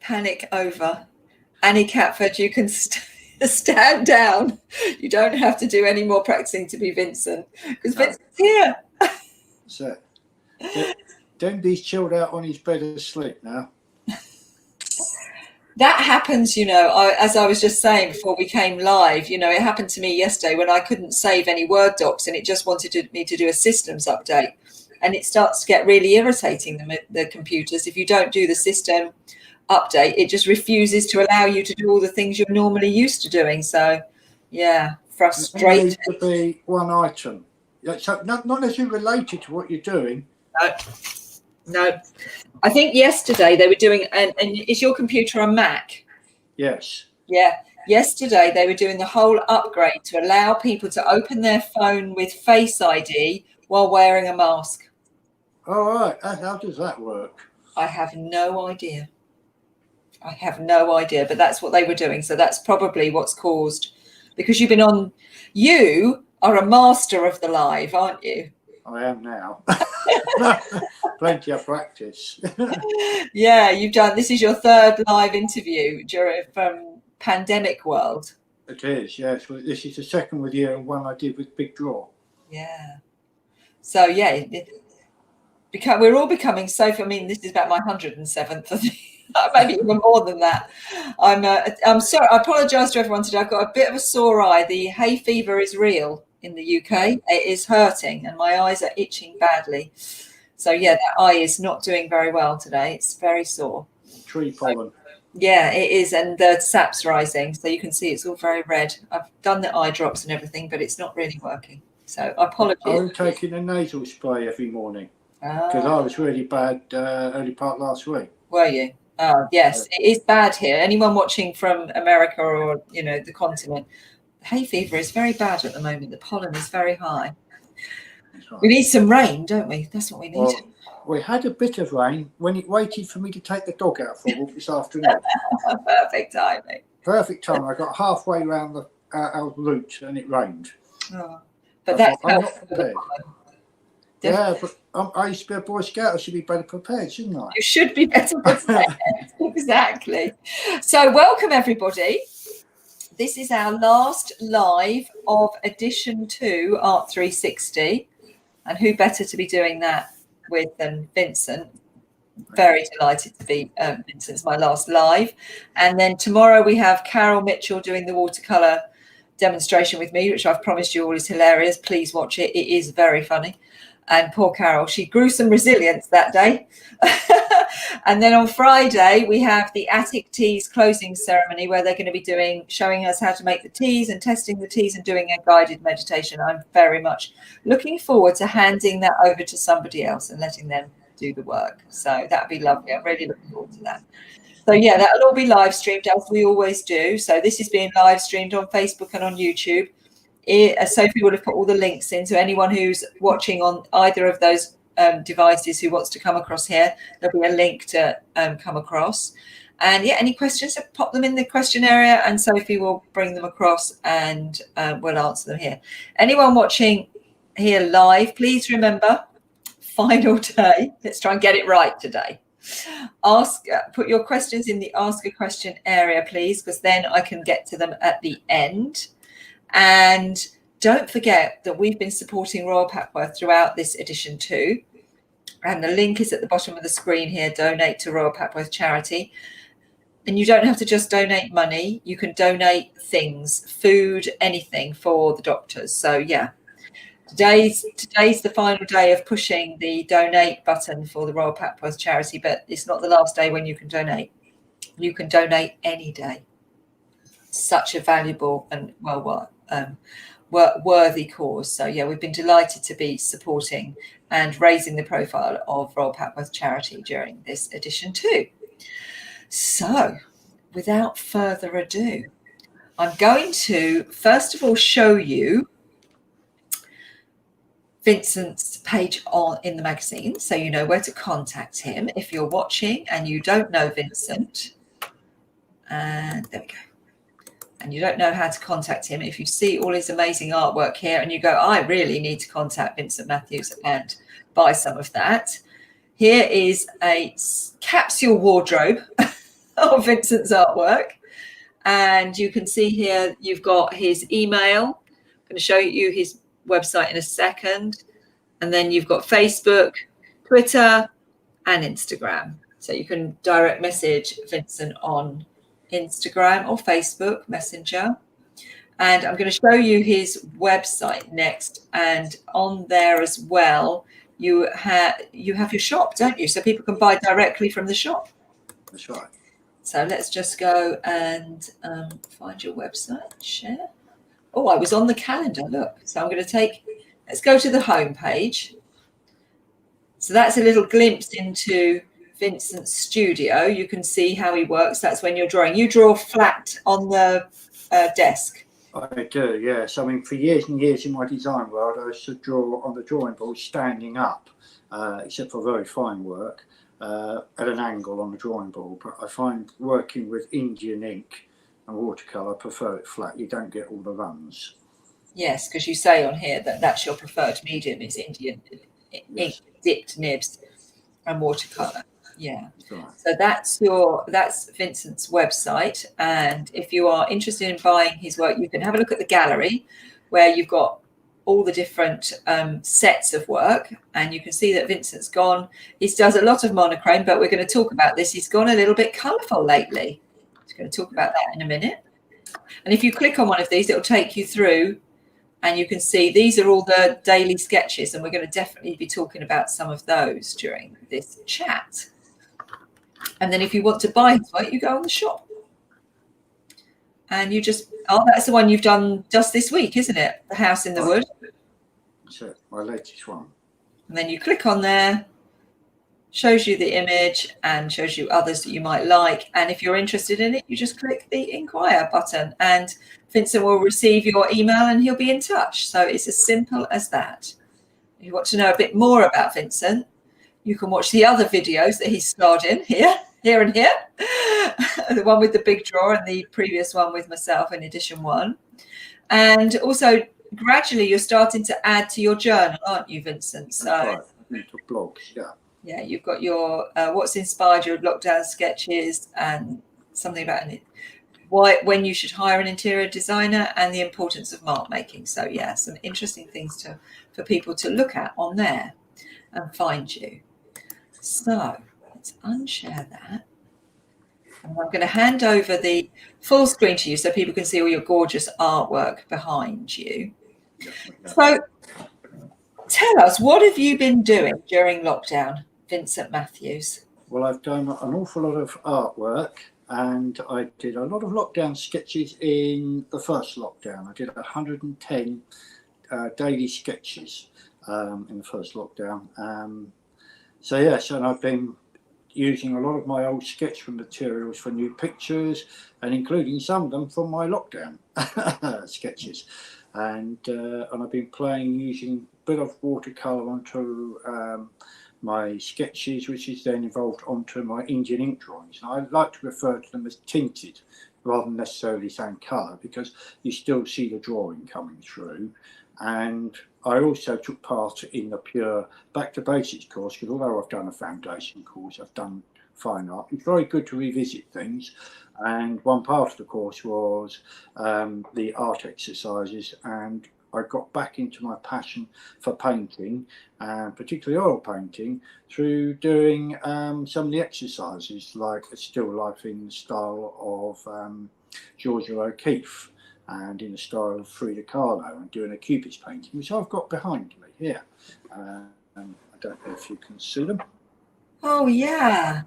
panic over. Annie Catford, you can stand down. You don't have to do any more practicing to be Vincent, because Vincent's here. So, Denby's chilled out on his bed asleep now. That happens, you know, as I was just saying before we came live, you know, it happened to me yesterday when I couldn't save any Word docs and it just wanted me to do a systems update. And it starts to get really irritating, the computers. If you don't do the system update, it just refuses to allow you to do all the things you're normally used to doing. So, yeah, frustrating. It needs to be one item. So not necessarily related to what you're doing. No. I think yesterday they were doing, and is your computer a Mac? Yes. Yeah. Yesterday they were doing the whole upgrade to allow people to open their phone with Face ID while wearing a mask. All right. How does that work? I have no idea. But that's what they were doing. So that's probably what's caused, because you've been on, you are a master of the live, aren't you? I am now. Plenty of practice. Yeah, you've done, this is your third live interview from Pandemic World. It is, yes. Well, this is the second with you and one I did with Big Draw. Yeah. So, yeah, we're all becoming so, I mean, this is about my 107th, I think. Maybe even more than that. I'm sorry. I apologise to everyone today. I've got a bit of a sore eye. The hay fever is real in the UK. It is hurting, and my eyes are itching badly. So yeah, that eye is not doing very well today. It's very sore. Tree pollen. Yeah, it is, and the sap's rising, so you can see it's all very red. I've done the eye drops and everything, but it's not really working. So I apologise. I'm taking a nasal spray every morning because I was really bad early part last week. Were you? Oh, yes, it is bad here. Anyone watching from America or, you know, the continent, hay fever is very bad at the moment. The pollen is very high. Right. We need some rain, don't we? That's what we need. Well, we had a bit of rain when it waited for me to take the dog out for a walk this afternoon. Perfect timing. Perfect time. I got halfway around our route and it rained. Oh, but that's helpful. Yeah, but I used to be a Boy Scout. I should be better prepared, shouldn't I? You should be better prepared. Exactly. So welcome, everybody. This is our last live of edition 2, Art360. And who better to be doing that with than Vincent? Very delighted to be Vincent's my last live. And then tomorrow we have Carol Mitchell doing the watercolour demonstration with me, which I've promised you all is hilarious. Please watch it. It is very funny. And poor Carol, she grew some resilience that day. And then on Friday, we have the Attic Teas closing ceremony where they're going to be showing us how to make the teas and testing the teas and doing a guided meditation. I'm very much looking forward to handing that over to somebody else and letting them do the work. So that'd be lovely. I'm really looking forward to that. So yeah, that'll all be live streamed as we always do. So this is being live streamed on Facebook and on YouTube. Sophie would have put all the links in, so anyone who's watching on either of those devices who wants to come across here, there'll be a link to come across. And yeah, any questions, pop them in the question area and Sophie will bring them across and we'll answer them here. Anyone watching here live, please remember, final day, let's try and get it right today. Put your questions in the ask a question area, please, because then I can get to them at the end. And don't forget that we've been supporting Royal Papworth throughout this edition 2. And the link is at the bottom of the screen here, donate to Royal Papworth charity. And you don't have to just donate money. You can donate things, food, anything for the doctors. So, yeah, today's the final day of pushing the donate button for the Royal Papworth charity, but it's not the last day when you can donate. You can donate any day. Such a valuable and worthy cause. So yeah, we've been delighted to be supporting and raising the profile of Royal Papworth charity during this edition 2. So without further ado, I'm going to first of all show you Vincent's page in the magazine, so you know where to contact him if you're watching and you don't know Vincent. And there we go. And you don't know how to contact him, if you see all his amazing artwork here and you go, I really need to contact Vincent Matthews and buy some of that. Here is a capsule wardrobe of Vincent's artwork. And you can see here, you've got his email. I'm going to show you his website in a second. And then you've got Facebook, Twitter, and Instagram. So you can direct message Vincent on Instagram or Facebook Messenger. And I'm going to show you his website next. And on there as well, you have your shop, don't you? So people can buy directly from the shop. That's right. So let's just go and find your website, share. Oh, I was on the calendar, look. So I'm going to let's go to the home page. So that's a little glimpse into Vincent's studio. You can see how he works. That's when you're drawing. You draw flat on the desk. I do, yes. I mean, for years and years in my design world, I used to draw on the drawing board standing up, except for very fine work, at an angle on the drawing board. But I find working with Indian ink and watercolour, I prefer it flat. You don't get all the runs. Yes, because you say on here that that's your preferred medium is Indian ink, dipped nibs and watercolour. Yeah. Right. So that's Vincent's website. And if you are interested in buying his work, you can have a look at the gallery where you've got all the different sets of work. And you can see that Vincent's gone. He does a lot of monochrome, but we're going to talk about this. He's gone a little bit colourful lately. He's going to talk about that in a minute. And if you click on one of these, it'll take you through. And you can see these are all the daily sketches. And we're going to definitely be talking about some of those during this chat. And then if you want to buy his work, you go on the shop. And you just, that's the one you've done just this week, isn't it? The House in the Wood. That's it, my latest one. And then you click on there, shows you the image and shows you others that you might like. And if you're interested in it, you just click the inquire button and Vincent will receive your email and he'll be in touch. So it's as simple as that. If you want to know a bit more about Vincent, you can watch the other videos that he's starred in here and here. The one with the big drawer and the previous one with myself in edition 1. And also gradually you're starting to add to your journal, aren't you, Vincent? So right. Into blogs, yeah. Yeah, you've got your what's inspired your lockdown sketches and something about when you should hire an interior designer and the importance of mark making. So yeah, some interesting things for people to look at on there and find you. So let's unshare that. And I'm going to hand over the full screen to you so people can see all your gorgeous artwork behind you. So tell us, what have you been doing during lockdown, Vincent Matthews? Well, I've done an awful lot of artwork and I did a lot of lockdown sketches in the first lockdown. I did 110 daily sketches in the first lockdown. So yes, and I've been using a lot of my old sketchbook materials for new pictures and including some of them from my lockdown sketches. And I've been using a bit of watercolour onto my sketches, which is then evolved onto my Indian ink drawings. And I like to refer to them as tinted rather than necessarily saying colour, because you still see the drawing coming through. And I also took part in the pure Back to Basics course, because although I've done a foundation course, I've done fine art. It's very good to revisit things. And one part of the course was the art exercises, and I got back into my passion for painting, particularly oil painting, through doing some of the exercises, like a still life in the style of Georgia O'Keeffe and in the style of Frida Kahlo, and doing a cubist painting, which I've got behind me here. I don't know if you can see them. Oh, yeah.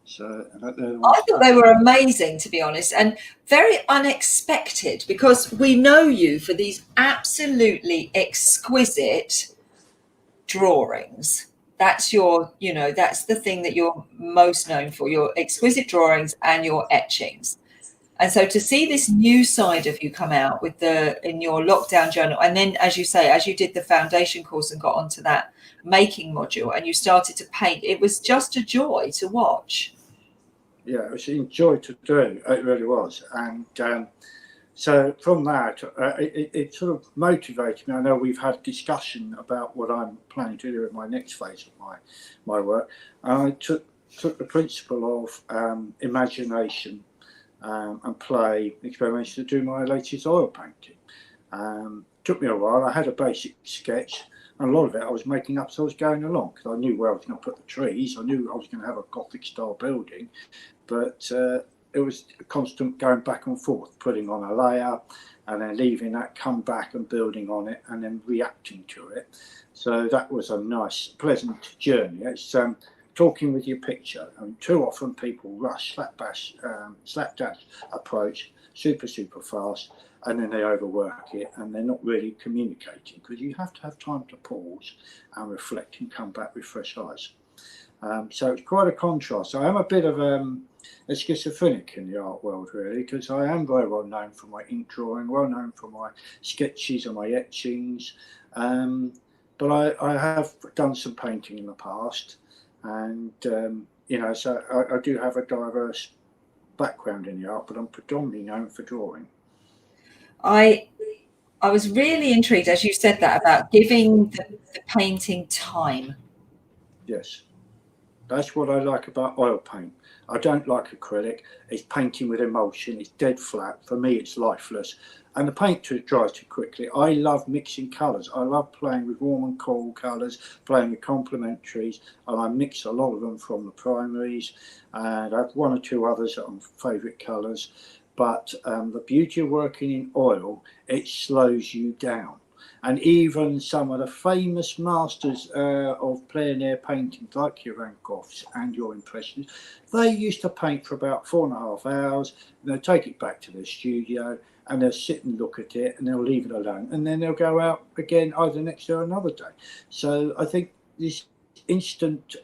So I thought they were amazing, to be honest, and very unexpected, because we know you for these absolutely exquisite drawings. That's your, that's the thing that you're most known for, your exquisite drawings and your etchings. And so to see this new side of you come out in your lockdown journal, and then, as you say, as you did the foundation course and got onto that making module and you started to paint, it was just a joy to watch. Yeah, it was a joy to do. It really was. And so from that, it sort of motivated me. I know we've had discussion about what I'm planning to do in my next phase of my work. I took took the principle of imagination and play experimentation to do my latest oil painting. Took me a while. I had a basic sketch, and a lot of it I was making up as I was going along, because I knew where I was going to put the trees. I knew I was going to have a Gothic style building, but it was a constant going back and forth, putting on a layer and then leaving that, come back and building on it and then reacting to it. So that was a nice, pleasant journey. It's talking with your picture, and too often people rush, slapdash approach, super fast, and then they overwork it and they're not really communicating, because you have to have time to pause and reflect and come back with fresh eyes. So it's quite a contrast. I am a bit of a schizophrenic in the art world, really, because I am very well known for my ink drawing, well known for my sketches and my etchings, but I have done some painting in the past, and you know, so I do have a diverse background in the art, but I'm predominantly known for drawing. I was really intrigued as you said that about giving the painting time. Yes. That's what I like about oil paint. I don't like acrylic. It's painting with emulsion. It's dead flat. For me, it's lifeless. And the paint dries too quickly. I love mixing colours. I love playing with warm and cool colours, playing with complementaries. And I mix a lot of them from the primaries. And I have one or two others that are favourite colours. But the beauty of working in oil, it slows you down. And even some of the famous masters of plein air paintings, like your Van Goghs and your Impressionists, they used to paint for about 4.5 hours, and they'll take it back to their studio, and they'll sit and look at it, and they'll leave it alone, and then they'll go out again either next day or another day. So I think this instant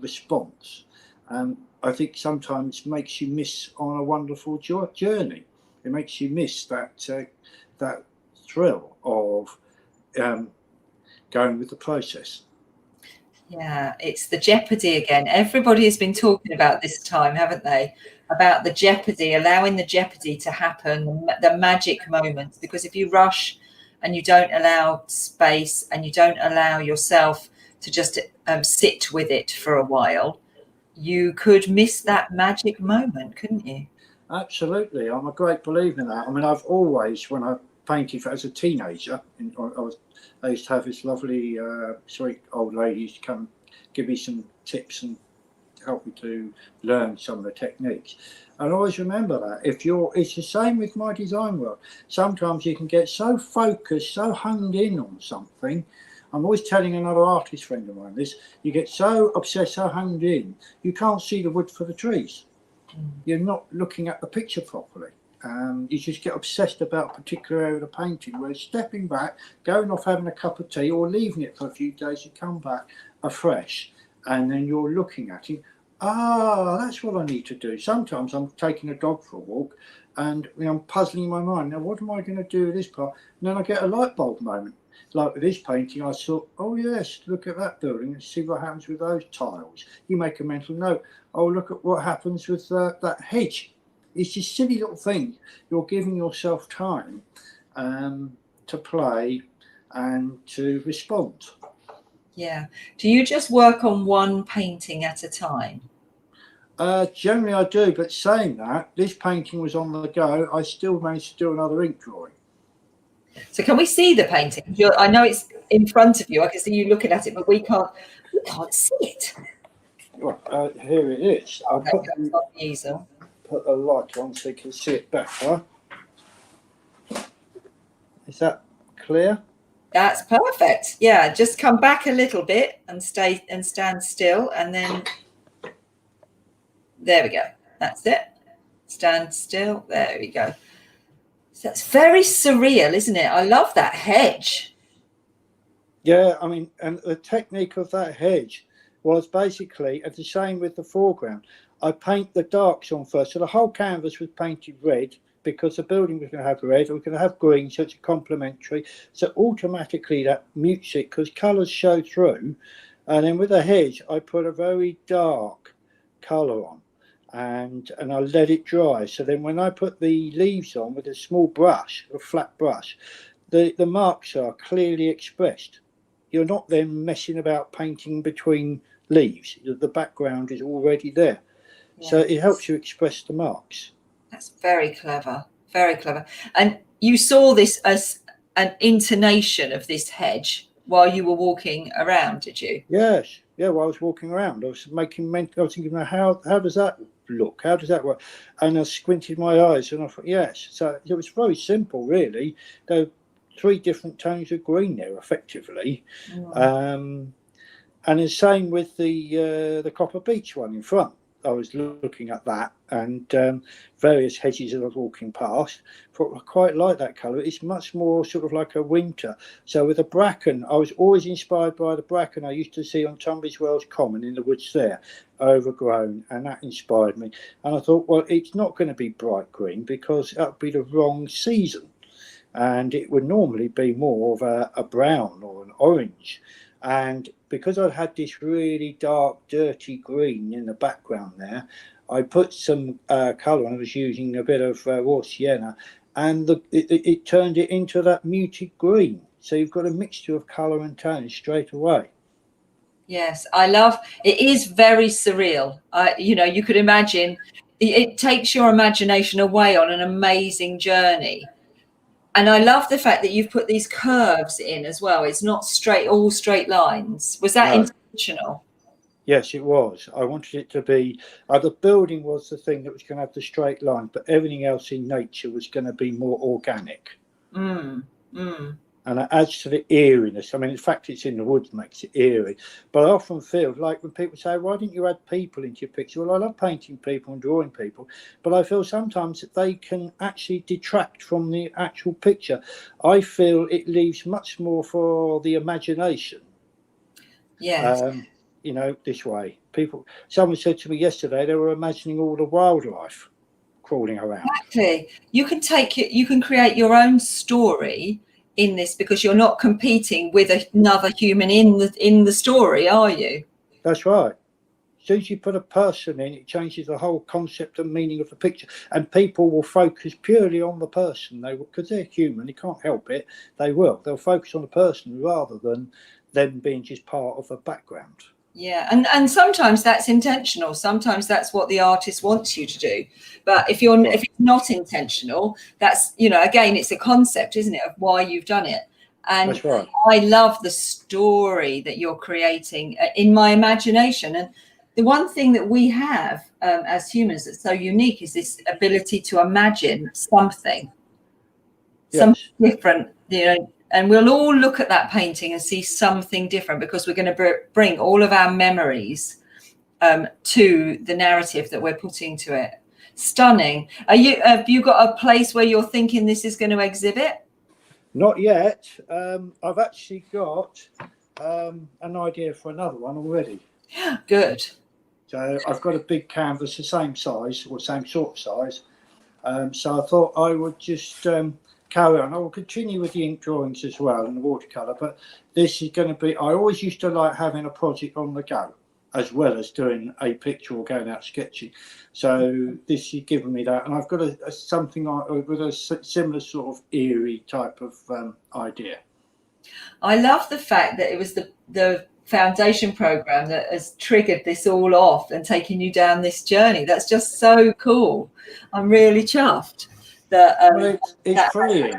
response, I think sometimes makes you miss on a wonderful journey. It makes you miss that thrill of going with the process. Yeah, it's the jeopardy again. Everybody has been talking about this time, haven't they? About the jeopardy, allowing the jeopardy to happen, the magic moments. Because if you rush and you don't allow space and you don't allow yourself to just sit with it for a while, you could miss that magic moment, couldn't you? Absolutely. I'm a great believer in that. I mean, I've always, when I painted as a teenager, I used to have this lovely sweet old lady used to come give me some tips and help me to learn some of the techniques. And I always remember that it's the same with my design work. Sometimes you can get so focused, so honed in on something. I'm always telling another artist friend of mine this, you get so obsessed, so honed in, you can't see the wood for the trees. You're not looking at the picture properly. You just get obsessed about a particular area of the painting, where stepping back, going off having a cup of tea or leaving it for a few days, you come back afresh and then you're looking at it. That's what I need to do. Sometimes I'm taking a dog for a walk and I'm puzzling in my mind. Now, what am I going to do with this part? And then I get a light bulb moment. Like with this painting, I thought, oh yes, look at that building and see what happens with those tiles. You make a mental note. Oh, look at what happens with that hedge. It's just silly little things. You're giving yourself time to play and to respond. Yeah. Do you just work on one painting at a time? Generally I do, but saying that, this painting was on the go, I still managed to do another ink drawing. So can we see the painting? I know it's in front of you. I can see you looking at it, but we can't see it. Well, here it is. I'll put the light on so you can see it better. Is that clear? That's perfect. Yeah, just come back a little bit and stand still, and then there we go. That's it. Stand still. There we go. So that's very surreal, isn't it? I love that hedge. Yeah, I mean, and the technique of that hedge was basically the same with the foreground. I paint the darks on first. So the whole canvas was painted red because the building was going to have red, or we're going to have green, so it's a complementary. So automatically that mutes it because colours show through. And then with the hedge, I put a very dark colour on and I let it dry. So then when I put the leaves on with a small brush, a flat brush, the marks are clearly expressed. You're not then messing about painting between leaves. The background is already there. Yeah. So it helps you express the marks. That's very clever, very clever. And you saw this as an intonation of this hedge while you were walking around, did you? Yes. Yeah, while I was walking around, I was thinking, how does that look? How does that work? And I squinted my eyes and I thought, yes. So it was very simple, really. There are 3 different tones of green there, effectively. And the same with the Copper Beech one in front. I was looking at that and various hedges that I was walking past. Thought I quite like that colour. It's much more sort of like a winter. So with the bracken, I was always inspired by the bracken I used to see on Tunbridge Wells Common in the woods there, overgrown, and that inspired me. And I thought, well, it's not going to be bright green because that would be the wrong season. And it would normally be more of a brown or an orange. And because I had this really dark, dirty green in the background there, I put some colour and I was using a bit of raw sienna, and it turned it into that muted green. So you've got a mixture of colour and tone straight away. Yes, I love it. Is very surreal. You know, you could imagine it takes your imagination away on an amazing journey. And I love the fact that you've put these curves in as well. It's not all straight lines. Was that intentional? Yes, it was. I wanted it to be, the building was the thing that was going to have the straight lines, but everything else in nature was going to be more organic. And it adds to the eeriness. I mean, in fact, it's in the woods makes it eerie. But I often feel like when people say, why didn't you add people into your picture? Well, I love painting people and drawing people, but I feel sometimes that they can actually detract from the actual picture. I feel it leaves much more for the imagination. Yes. You know, this way. Someone said to me yesterday, they were imagining all the wildlife crawling around. Exactly. You can create your own story in this because you're not competing with another human in the story, are you? That's right. As soon as you put a person in, it changes the whole concept and meaning of the picture, and people will focus purely on the person. Because they're human, they can't help it. They'll focus on the person rather than them being just part of the background. Yeah, and sometimes that's intentional. Sometimes that's what the artist wants you to do. But if it's not intentional, that's, you know, again, it's a concept, isn't it, of why you've done it. And that's right. I love the story that you're creating in my imagination. And the one thing that we have as humans that's so unique is this ability to imagine something different, you know. And we'll all look at that painting and see something different because we're going to bring all of our memories to the narrative that we're putting to it. Stunning. Have you got a place where you're thinking this is going to exhibit? Not yet. I've actually got an idea for another one already. Good. So I've got a big canvas, the same size or same sort of size. So I thought I would just carry on. I will continue with the ink drawings as well and the watercolour, but this is going to be, I always used to like having a project on the go as well as doing a picture or going out sketching. So this is giving me that, and I've got something with a similar sort of eerie type of idea. I love the fact that it was the foundation program that has triggered this all off and taken you down this journey. That's just so cool. I'm really chuffed. Well, it's freeing.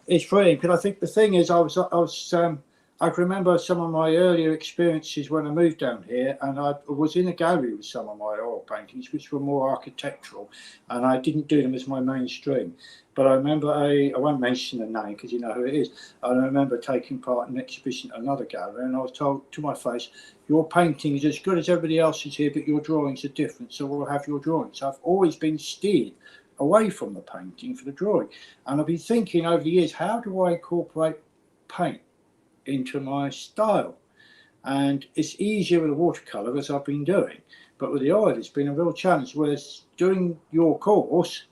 It's freeing because I think the thing is, I can remember some of my earlier experiences when I moved down here, and I was in a gallery with some of my oil paintings, which were more architectural, and I didn't do them as my mainstream. But I remember I won't mention the name because you know who it is. I remember taking part in an exhibition at another gallery, and I was told to my face, your painting is as good as everybody else's here, but your drawings are different, so we'll have your drawings. So I've always been steered away from the painting for the drawing, and I've been thinking over the years, how do I incorporate paint into my style? And it's easier with the watercolor, as I've been doing, but with the oil it's been a real challenge. Whereas doing your course,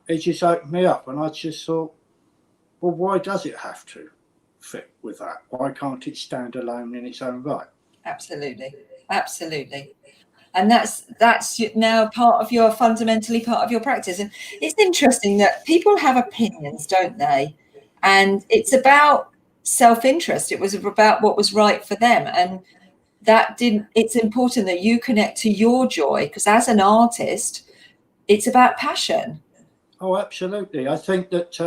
it just opened me up, and I just thought, well, why does it have to fit with that? Why can't it stand alone in its own right? Absolutely, absolutely. And that's now fundamentally part of your practice. And it's interesting that people have opinions, don't they? And it's about self-interest. It was about what was right for them. And it's important that you connect to your joy, because as an artist, it's about passion. Oh, absolutely. I think that,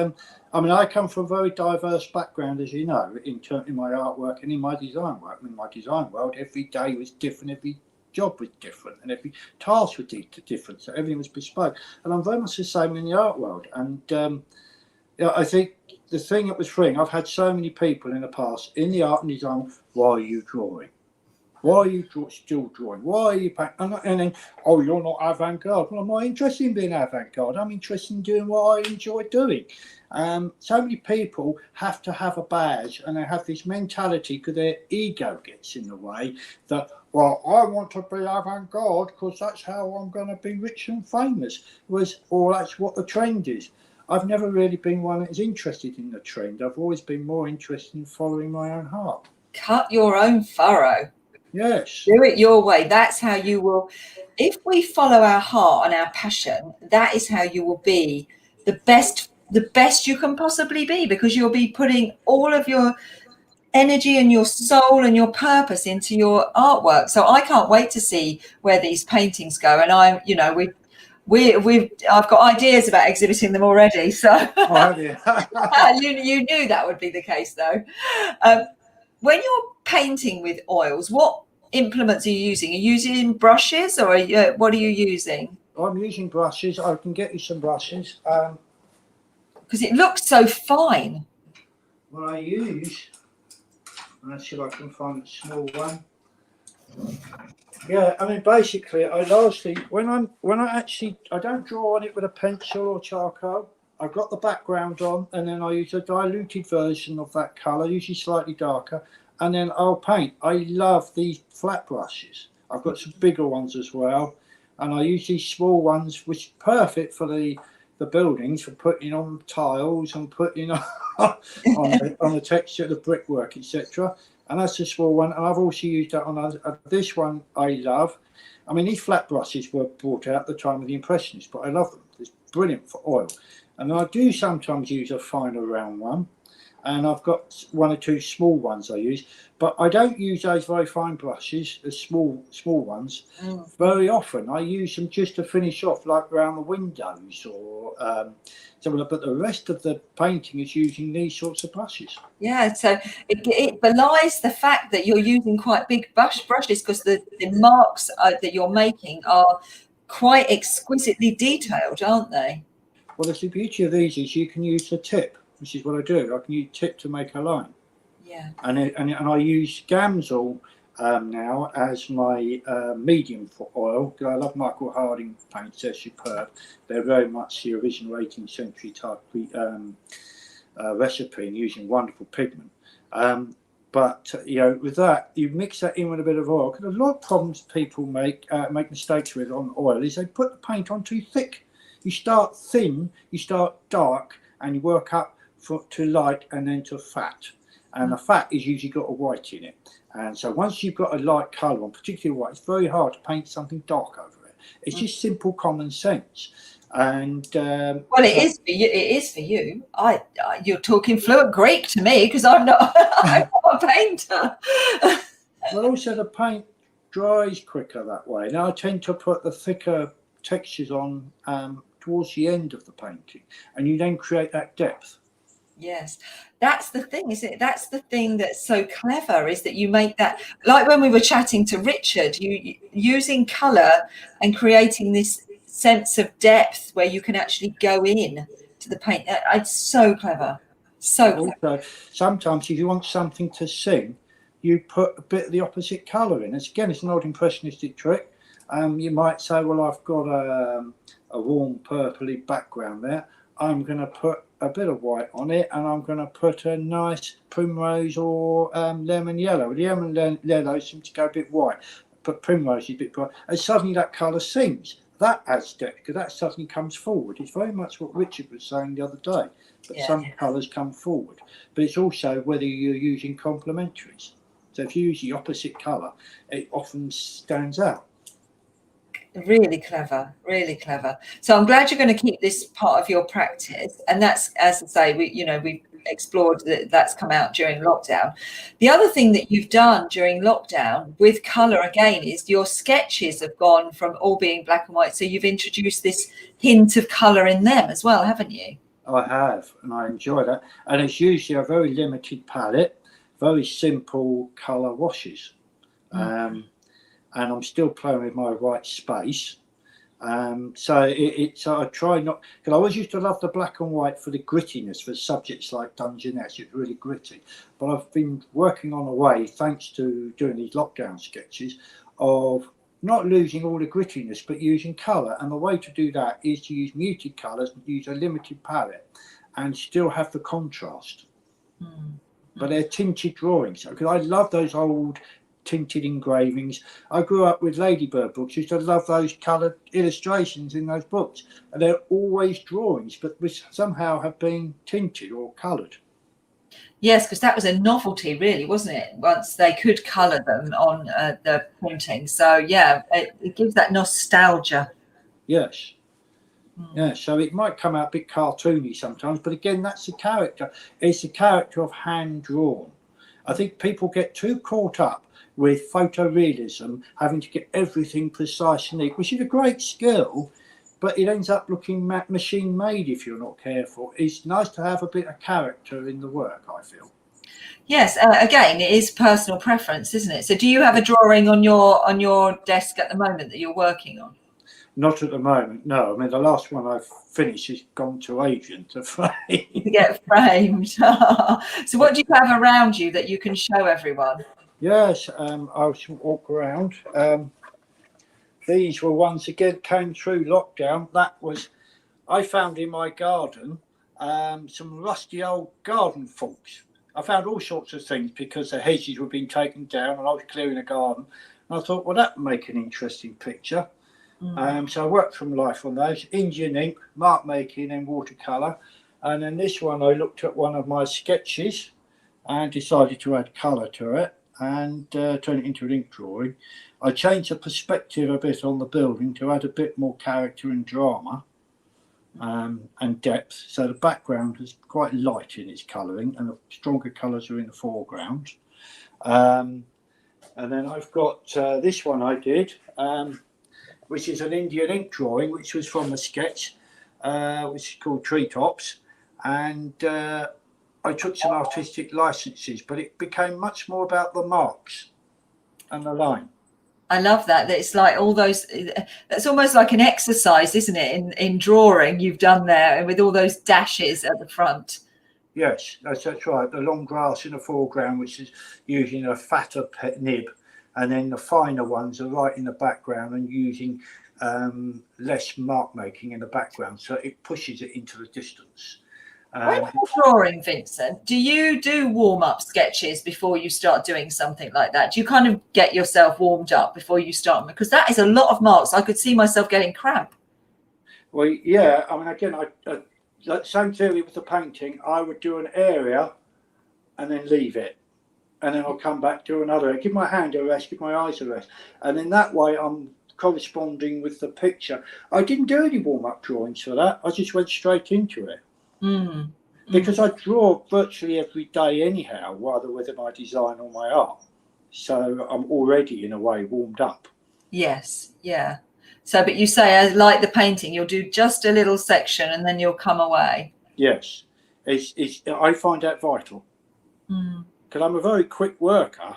I mean, I come from a very diverse background, as you know, in my artwork and in my design work. In my design world, every day was different, every job was different, and every task was different, so everything was bespoke. And I'm very much the same in the art world. And I think the thing that was freeing, I've had so many people in the past in the art and design, why are you drawing? Why are you still drawing? Why are you painting? And then, oh, you're not avant-garde. Well, I'm not interested in being avant-garde. I'm interested in doing what I enjoy doing. So many people have to have a badge, and they have this mentality because their ego gets in the way that, well, I want to be avant-garde because that's how I'm going to be rich and famous, or that's what the trend is. I've never really been one that is interested in the trend. I've always been more interested in following my own heart. Cut your own furrow. Yes. Do it your way. That's how you will. If we follow our heart and our passion, that is how you will be the best you can possibly be, because you'll be putting all of your energy and your soul and your purpose into your artwork. So I can't wait to see where these paintings go. And I'm, you know, I've got ideas about exhibiting them already. So Oh, have you? you knew that would be the case, though. When you're painting with oils, what implements are you using? Are you using brushes, or what are you using? I'm using brushes. I can get you some brushes. Because it looks so fine. What I use, let's see if I can find a small one. Yeah, I mean, basically, I don't draw on it with a pencil or charcoal. I've got the background on, and then I use a diluted version of that colour, usually slightly darker, and then I'll paint. I love these flat brushes. I've got some bigger ones as well, and I use these small ones, which is perfect for the buildings, for putting on tiles and putting on the texture of the brickwork, etc. And that's a small one, and I've also used that on this one. I love. I mean, these flat brushes were brought out at the time of the Impressionists, but I love them. It's brilliant for oil. And I do sometimes use a finer round one, and I've got one or two small ones I use, but I don't use those very fine brushes, the small ones, very often. I use them just to finish off, like around the windows or something. But the rest of the painting is using these sorts of brushes. Yeah, so it belies the fact that you're using quite big brushes, because the marks that you're making are quite exquisitely detailed, aren't they? Well, the beauty of these is you can use the tip, which is what I do. I can use tip to make a line. Yeah. And I use Gamsol now as my medium for oil. I love Michael Harding paints. They're superb. They're very much the original 18th century type recipe, and using wonderful pigment. But you know, with that, you mix that in with a bit of oil. Because a lot of problems people make mistakes with on oil is they put the paint on too thick. You start thin, you start dark, and you work up to light and then to fat. And the fat is usually got a white in it. And so once you've got a light colour on, particularly white, it's very hard to paint something dark over it. It's just simple common sense. And well, it is for you. It is for you. You're talking fluent Greek to me, because I'm not a painter. Well, also the paint dries quicker that way. Now I tend to put the thicker textures on towards the end of the painting, and you then create that depth. Yes, that's the thing, isn't it? That's the thing that's so clever, is that you make that, like when we were chatting to Richard, you using colour and creating this sense of depth where you can actually go in to the paint. It's so clever, so clever. Also, sometimes if you want something to sing, you put a bit of the opposite colour in. Again, it's an old impressionistic trick. You might say, well, I've got a warm purpley background there. I'm going to put a bit of white on it, and I'm going to put a nice primrose or lemon yellow. The lemon yellow seems to go a bit white, but primrose is a bit bright. And suddenly that colour sings. That adds depth, because that suddenly comes forward. It's very much what Richard was saying the other day. But some colours come forward. But it's also whether you're using complementaries. So if you use the opposite colour, it often stands out. Really clever, really clever. So I'm glad you're going to keep this part of your practice. And that's, as I say, explored that's come out during lockdown. The other thing that you've done during lockdown with colour again is your sketches have gone from all being black and white. So you've introduced this hint of colour in them as well, haven't you? I have, and I enjoy that. And it's usually a very limited palette, very simple colour washes. And I'm still playing with my white space. So I try not, because I always used to love the black and white for the grittiness for subjects like Dungeness. It's really gritty, but I've been working on a way, thanks to doing these lockdown sketches, of not losing all the grittiness but using colour. And the way to do that is to use muted colours and use a limited palette and still have the contrast. But they're tinted drawings, because I love those old tinted engravings. I grew up with Ladybird books, used to love those coloured illustrations in those books, and they're always drawings but which somehow have been tinted or coloured. Yes, because that was a novelty really, wasn't it, once they could colour them on the printing. So yeah, it gives that nostalgia. Yes. Yeah, so it might come out a bit cartoony sometimes, but again, that's the character. It's the character of hand drawn. I think people get too caught up with photorealism, having to get everything precise and neat, which is a great skill, but it ends up looking machine made if you're not careful. It's nice to have a bit of character in the work, I feel. Yes, again, it is personal preference, isn't it? So do you have a drawing on your desk at the moment that you're working on? Not at the moment, no. I mean, the last one I've finished has gone to Adrian to frame. To get framed. So what do you have around you that you can show everyone? Yes, I shall walk around. These were ones again came through lockdown. That was, I found in my garden some rusty old garden forks. I found all sorts of things because the hedges were being taken down and I was clearing the garden. And I thought, well, that would make an interesting picture. So I worked from life on those, Indian ink, mark making and watercolour. And then this one, I looked at one of my sketches and decided to add colour to it and turn it into an ink drawing. I changed the perspective a bit on the building to add a bit more character and drama and depth. So the background is quite light in its colouring and the stronger colours are in the foreground. And then I've got this one I did, which is an Indian ink drawing, which was from a sketch, which is called Treetops. And I took some artistic licenses, but it became much more about the marks and the line. I love that. It's like all those, that's almost like an exercise, isn't it, in drawing you've done there, and with all those dashes at the front. Yes, that's right. The long grass in the foreground, which is using a fatter nib, and then the finer ones are right in the background and using less mark making in the background, so it pushes it into the distance. When you're drawing, Vincent, do you do warm-up sketches before you start doing something like that? Do you kind of get yourself warmed up before you start? Because that is a lot of marks. I could see myself getting cramp. Well, yeah, I mean, again, that same theory with the painting. I would do an area and then leave it. And then I'll come back, do another, give my hand a rest, give my eyes a rest. And then that way I'm corresponding with the picture. I didn't do any warm-up drawings for that. I just went straight into it. Because I draw virtually every day anyhow, whether with my design or my art. So I'm already in a way warmed up. Yes, yeah. So, but you say, like the painting, you'll do just a little section and then you'll come away. Yes, I find that vital. Because I'm a very quick worker,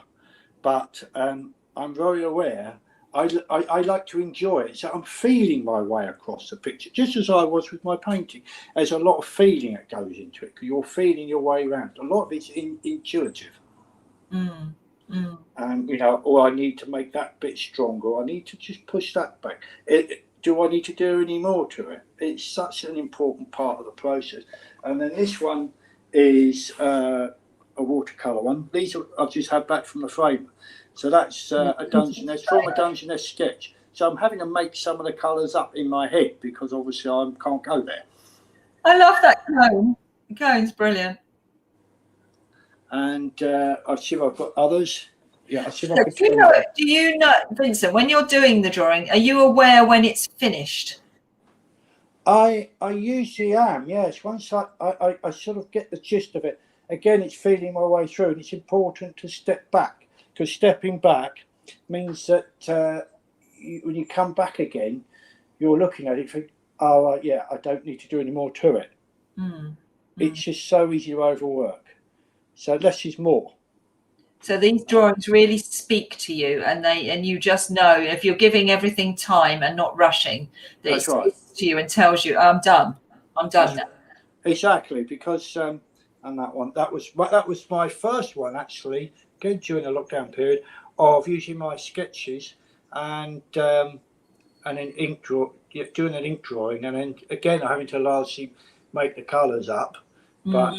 but I'm very aware. I like to enjoy it, so I'm feeling my way across the picture, just as I was with my painting. There's a lot of feeling that goes into it, because you're feeling your way around. A lot of it's intuitive. You know, or I need to make that bit stronger, I need to just push that back. Do I need to do any more to it? It's such an important part of the process. And then this one is a watercolour one. These I've just had back from the frame. So that's a Dungeness, from a Dungeness sketch. So I'm having to make some of the colours up in my head because obviously I can't go there. I love that cone. The cone's brilliant. And I'll see if I've got others. Yeah, I'll see if I can. Do you know, Vincent, when you're doing the drawing, are you aware when it's finished? I usually am, yes. Once I sort of get the gist of it, again, it's feeling my way through, and it's important to step back, because stepping back means that when you come back again, you're looking at it, think, oh, yeah, I don't need to do any more to it. It's just so easy to overwork. So less is more. So these drawings really speak to you, and you just know if you're giving everything time and not rushing, that it speaks to you and tells you, I'm done now. Exactly, because and that was my first one actually, again during the lockdown period, of using my sketches and an ink doing an ink drawing, and then again having to largely make the colours up, but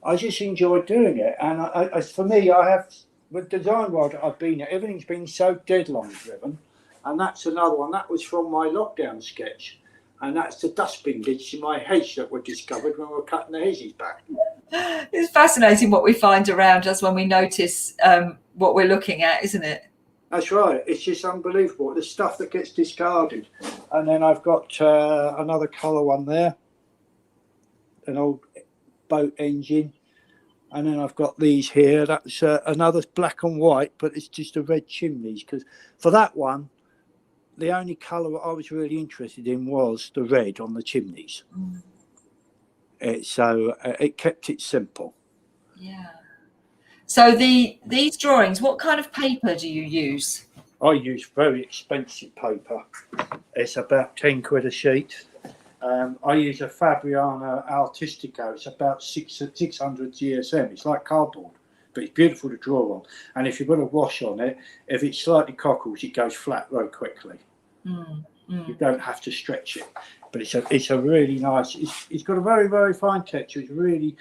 I just enjoyed doing it. And I for me, I have, with the design world that I've been at, everything's been so deadline driven, and that's another one. That was from my lockdown sketch, and that's the dustbin lids in my hedge that were discovered when we were cutting the hedges back. It's fascinating what we find around us when we notice what we're looking at, isn't it? That's right. It's just unbelievable, the stuff that gets discarded. And then I've got another colour one there, an old boat engine, and then I've got these here. That's another black and white, but it's just the red chimneys, because for that one the only colour I was really interested in was the red on the chimneys. So it kept it simple. Yeah. So these drawings, what kind of paper do you use? I use very expensive paper. It's about 10 quid a sheet. I use a Fabriano Artistico. It's about 600 GSM. It's like cardboard, but it's beautiful to draw on. And if you put a wash on it, if it slightly cockles, it goes flat very quickly. You don't have to stretch it. But it's a really nice. It's got a very, very fine texture. It's really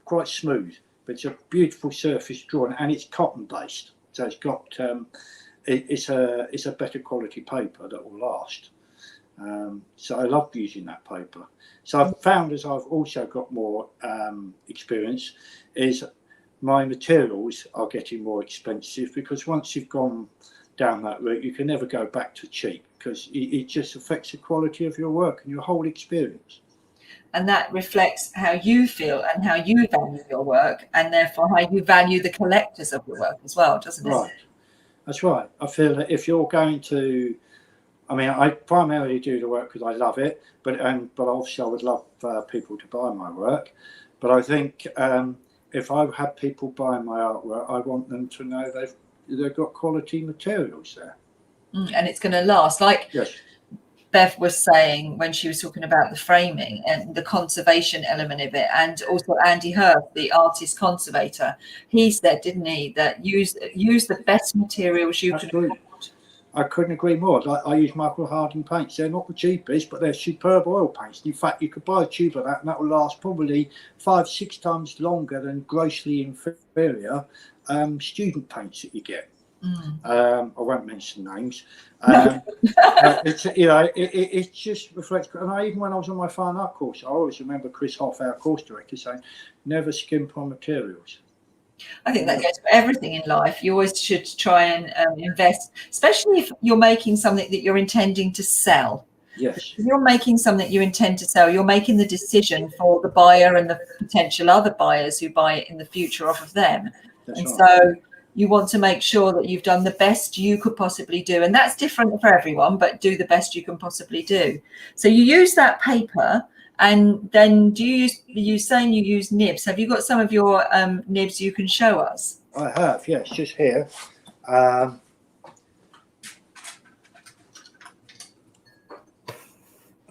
quite smooth, but it's a beautiful surface drawing, and it's cotton based. So it's got it's a better quality paper that will last. So I love using that paper. So I've found, as I've also got more experience, is my materials are getting more expensive, because once you've gone down that route, you can never go back to cheap, because it just affects the quality of your work and your whole experience. And that reflects how you feel and how you value your work, and therefore how you value the collectors of your work as well, doesn't it? Right. That's right. I feel that if you're going to, I mean, I primarily do the work because I love it, but also I would love people to buy my work. But I think if I have people buying my artwork, I want them to know they've got quality materials there. And it's going to last. Like yes. Bev was saying when she was talking about the framing and the conservation element of it, and also Andy Hirth, the artist conservator, he said, didn't he, that use the best materials you can afford. I couldn't agree more. I use Michael Harding paints. They're not the cheapest, but they're superb oil paints. In fact, you could buy a tube of that, and that will last probably 5-6 times longer than grossly inferior student paints that you get. I won't mention names. It's it just reflects. And even when I was on my fine art course, I always remember Chris Hoff, our course director, saying, "Never skimp on materials." I think that goes for everything in life. You always should try and invest, especially if you're making something that you're intending to sell. Yes. If you're making something you intend to sell, you're making the decision for the buyer and the potential other buyers who buy it in the future off of them. That's and right. So you want to make sure that you've done the best you could possibly do. And that's different for everyone, but do the best you can possibly do. So you use that paper, and then do you saying you use nibs? Have you got some of your nibs you can show us? I have, yes, just here.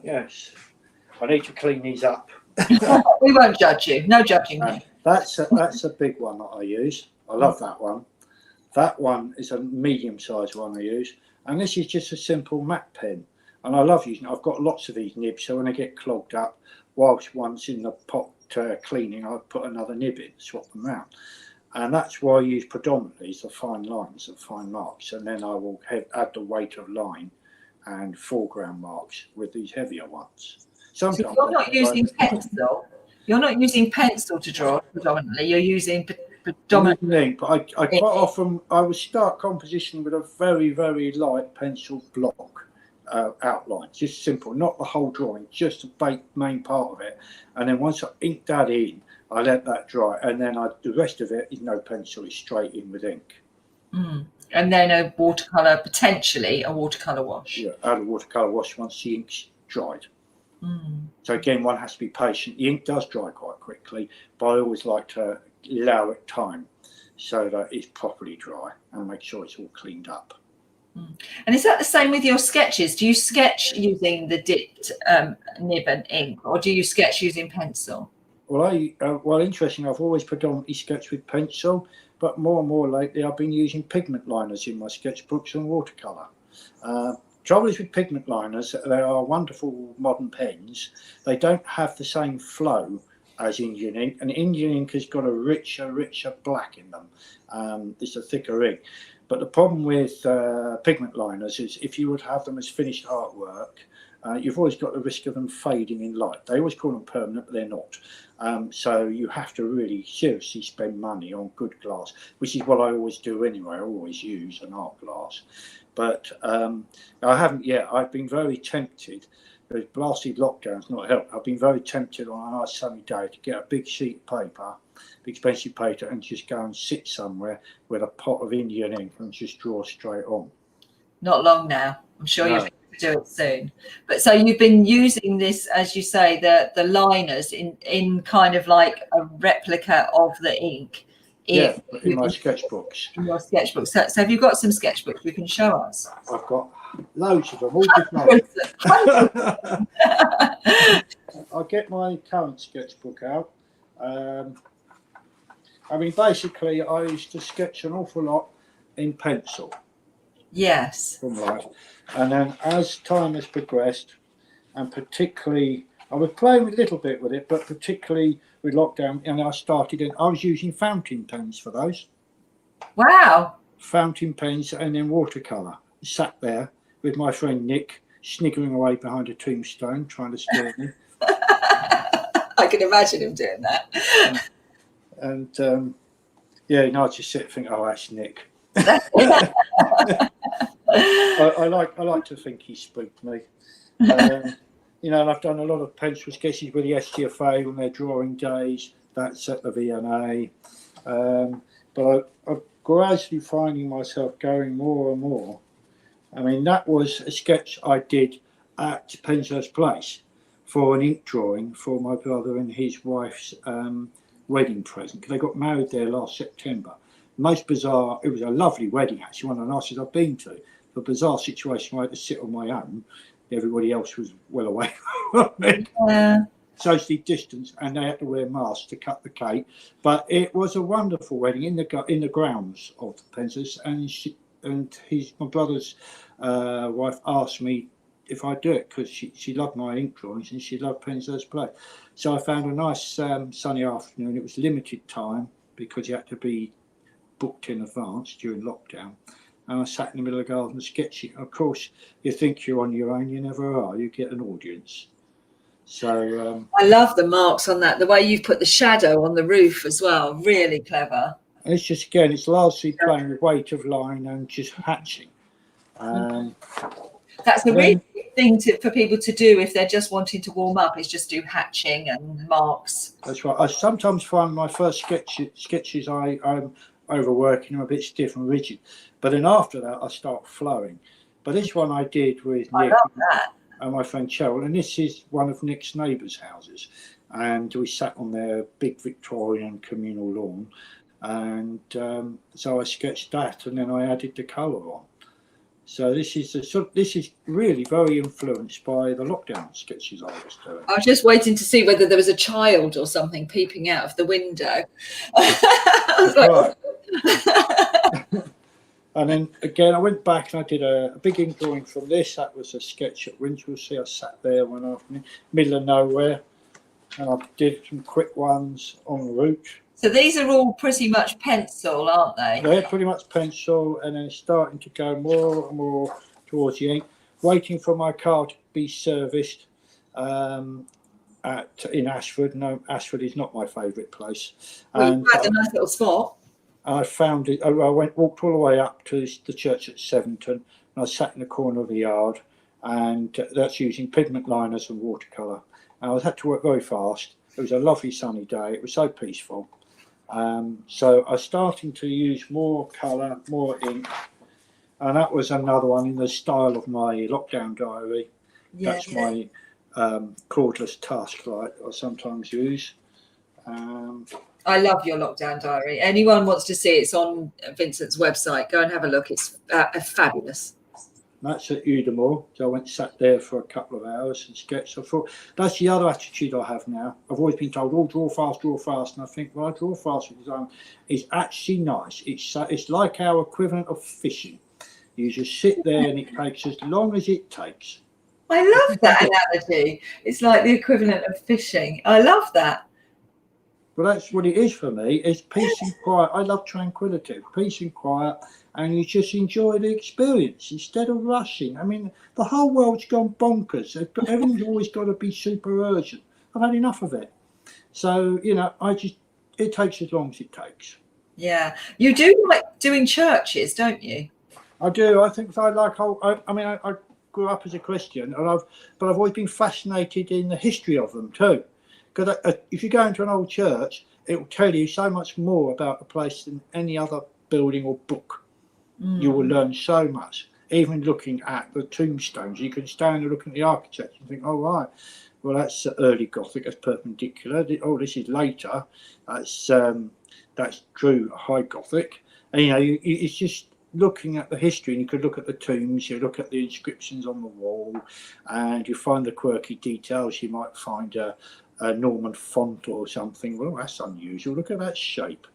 Yes, I need to clean these up. We won't judge you. No judging. That's a big one that I use. I love that one. That one is a medium-sized one I use, and this is just a simple matte pen, and I love using it. I've got lots of these nibs, so when they get clogged up, whilst one's in the pot cleaning, I put another nib in, swap them around, and that's what I use predominantly, is the fine lines and fine marks, and then I will add the weight of line and foreground marks with these heavier ones. Sometimes so you're not using pencil. You're not using pencil to draw predominantly. You're using predominantly. But I quite often I would start composition with a very, very light pencil block, outlines, just simple, not the whole drawing, just the main part of it. And then once I ink that in, I let that dry, and then the rest of it is no pencil, it's straight in with ink. And then a watercolor, potentially a watercolor wash. Yeah, add a watercolor wash once the ink's dried. So again, one has to be patient. The ink does dry quite quickly, but I always like to allow it time so that it's properly dry and make sure it's all cleaned up. And is that the same with your sketches? Do you sketch using the dipped nib and ink, or do you sketch using pencil? Well, interesting, I've always predominantly sketched with pencil, but more and more lately I've been using pigment liners in my sketchbooks and watercolour. Trouble is with pigment liners, they are wonderful modern pens. They don't have the same flow as Indian ink, and Indian ink has got a richer black in them. It's a thicker ink. But the problem with pigment liners is if you would have them as finished artwork, you've always got the risk of them fading in light. They always call them permanent, but they're not. So you have to really seriously spend money on good glass, which is what I always do anyway. I always use an art glass. But I haven't yet. I've been very tempted. The blasted lockdown's not helped. I've been very tempted on a nice sunny day to get a big sheet of paper, big expensive paper, and just go and sit somewhere with a pot of Indian ink and just draw straight on. Not long now. I'm sure you'll do it soon. But so you've been using this, as you say, the liners in kind of like a replica of the ink. In my sketchbooks. In your sketchbooks. So have you got some sketchbooks you can show us? I've got loads of them, all different. I'll get my current sketchbook out. I mean, basically, I used to sketch an awful lot in pencil. Yes. From life. And then as time has progressed, and particularly, I was playing a little bit with it, but particularly with lockdown, and I was using fountain pens for those. Wow. Fountain pens and then watercolour. Sat there with my friend Nick, sniggering away behind a tombstone, trying to steer me. I can imagine him doing that. I just sit and think, oh, that's Nick. I like to think he spooked me. And I've done a lot of pencil sketches with the STFA on their drawing days. That's at the V&A. But I'm gradually finding myself going more and more. I mean, that was a sketch I did at Penshurst Place for an ink drawing for my brother and his wife's wedding present. They got married there last September. Most bizarre, it was a lovely wedding, actually, one of the nicest I've been to. A bizarre situation where I had to sit on my own. Everybody else was well away from me. Socially distanced, and they had to wear masks to cut the cake. But it was a wonderful wedding in the grounds of the Penshurst, and my brother's wife asked me if I'd do it because she loved my ink drawings and she loved Penshurst Place. So I found a nice sunny afternoon. It was limited time because you had to be booked in advance during lockdown. And I sat in the middle of the garden sketching. Of course, you think you're on your own, you never are. You get an audience. So I love the marks on that. The way you've put the shadow on the roof as well. Really clever. And it's just, again, it's largely playing with weight of line and just hatching. That's a really good thing for people to do if they're just wanting to warm up, is just do hatching and marks. That's right. I sometimes find my first sketches I'm overworking, I'm a bit stiff and rigid. But then after that, I start flowing. But this one I did with Nick and my friend Cheryl, and this is one of Nick's neighbours' houses. And we sat on their big Victorian communal lawn. And so I sketched that, and then I added the colour on. So this is really very influenced by the lockdown sketches I was doing. I was just waiting to see whether there was a child or something peeping out of the window. I was like, and then again, I went back and I did a big ink drawing from this. That was a sketch at Winchelsea. I sat there one afternoon, middle of nowhere, and I did some quick ones on the route. So these are all pretty much pencil, aren't they? They're pretty much pencil, and then it's starting to go more and more towards the ink. Waiting for my car to be serviced in Ashford. No, Ashford is not my favourite place. Well, you had a nice little spot. I found it. I walked all the way up to the church at Sevington, and I sat in the corner of the yard, and that's using pigment liners and watercolour. And I had to work very fast. It was a lovely sunny day. It was so peaceful. So I was starting to use more colour, more ink, and that was another one in the style of my lockdown diary. Yeah. That's my cordless task light I sometimes use. I love your lockdown diary. Anyone wants to see it's on Vincent's website, go and have a look. It's fabulous. That's at Udemore. So I went and sat there for a couple of hours and sketched. I thought that's the other attitude I have now. I've always been told, "Oh, draw fast," and I think, well, I draw fast with design. It's actually nice. It's like our equivalent of fishing. You just sit there and it takes as long as it takes. I love that analogy. It's like the equivalent of fishing. I love that. Well, that's what it is for me. It's peace and quiet. I love tranquility, peace and quiet, and you just enjoy the experience instead of rushing. I mean, the whole world's gone bonkers. Everything's always got to be super urgent. I've had enough of it. So, you know, it takes as long as it takes. Yeah. You do like doing churches, don't you? I do. I think I like. I grew up as a Christian, but I've always been fascinated in the history of them too. Because if you go into an old church, it will tell you so much more about the place than any other building or book. You will learn so much. Even looking at the tombstones, you can stand and look at the architecture and think, "Oh right, well that's early Gothic, that's perpendicular. Oh, this is later. That's true High Gothic." And you know, it's just looking at the history, and you could look at the tombs, you look at the inscriptions on the wall, and you find the quirky details. You might find a Norman font or something. Well, that's unusual. Look at that shape.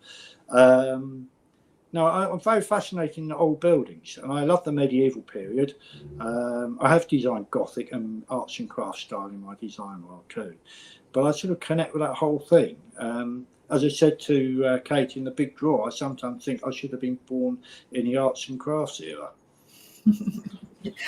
No, I'm very fascinated in the old buildings, and I love the medieval period. I have designed Gothic and arts and crafts style in my design world too, but I sort of connect with that whole thing. As I said to Kate in the big draw, I sometimes think I should have been born in the arts and crafts era.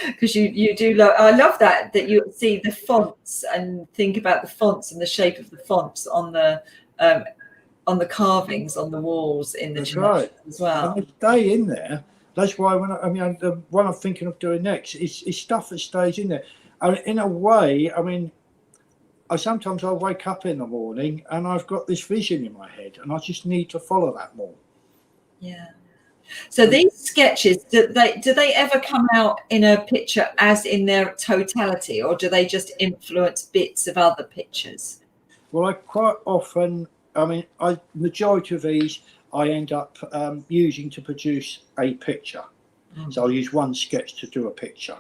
Because you do I love that you see the fonts and think about the fonts and the shape of the fonts on the carvings on the walls in the church as well. And they stay in there. That's why the one I'm thinking of doing next is stuff that stays in there. I mean, in a way, I mean, sometimes I wake up in the morning and I've got this vision in my head, and I just need to follow that more. Yeah. So these sketches, do they ever come out in a picture as in their totality, or do they just influence bits of other pictures? Well, I quite often, majority of these I end up using to produce a picture. So I'll use one sketch to do a picture,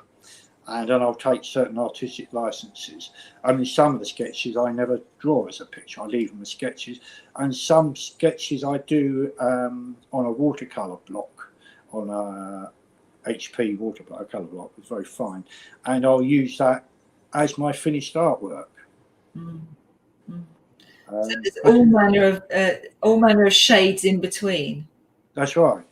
and then I'll take certain artistic licenses. I mean, some of the sketches I never draw as a picture. I leave them as sketches, and some sketches I do on a watercolour block, on a HP watercolour block. It's very fine, and I'll use that as my finished artwork. So there's all manner of shades in between. That's right.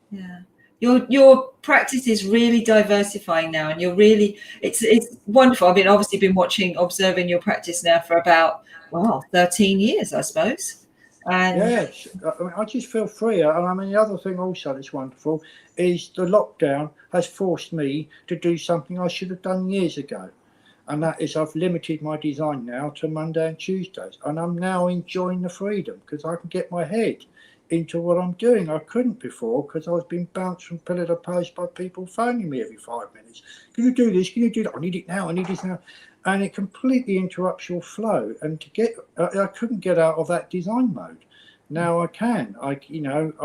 Yeah. Your practice is really diversifying now, and it's wonderful. I've obviously been observing your practice now for about 13 years, I suppose. And yes, I just feel freer. And I mean, the other thing also that's wonderful is the lockdown has forced me to do something I should have done years ago, and that is I've limited my design now to Monday and Tuesdays, and I'm now enjoying the freedom because I can get my head into what I'm doing. I couldn't before because I was being bounced from pillar to post by people phoning me every 5 minutes. Can you do this? Can you do that? I need it now. I need this now. And it completely interrupts your flow. And I couldn't get out of that design mode. Now I can. I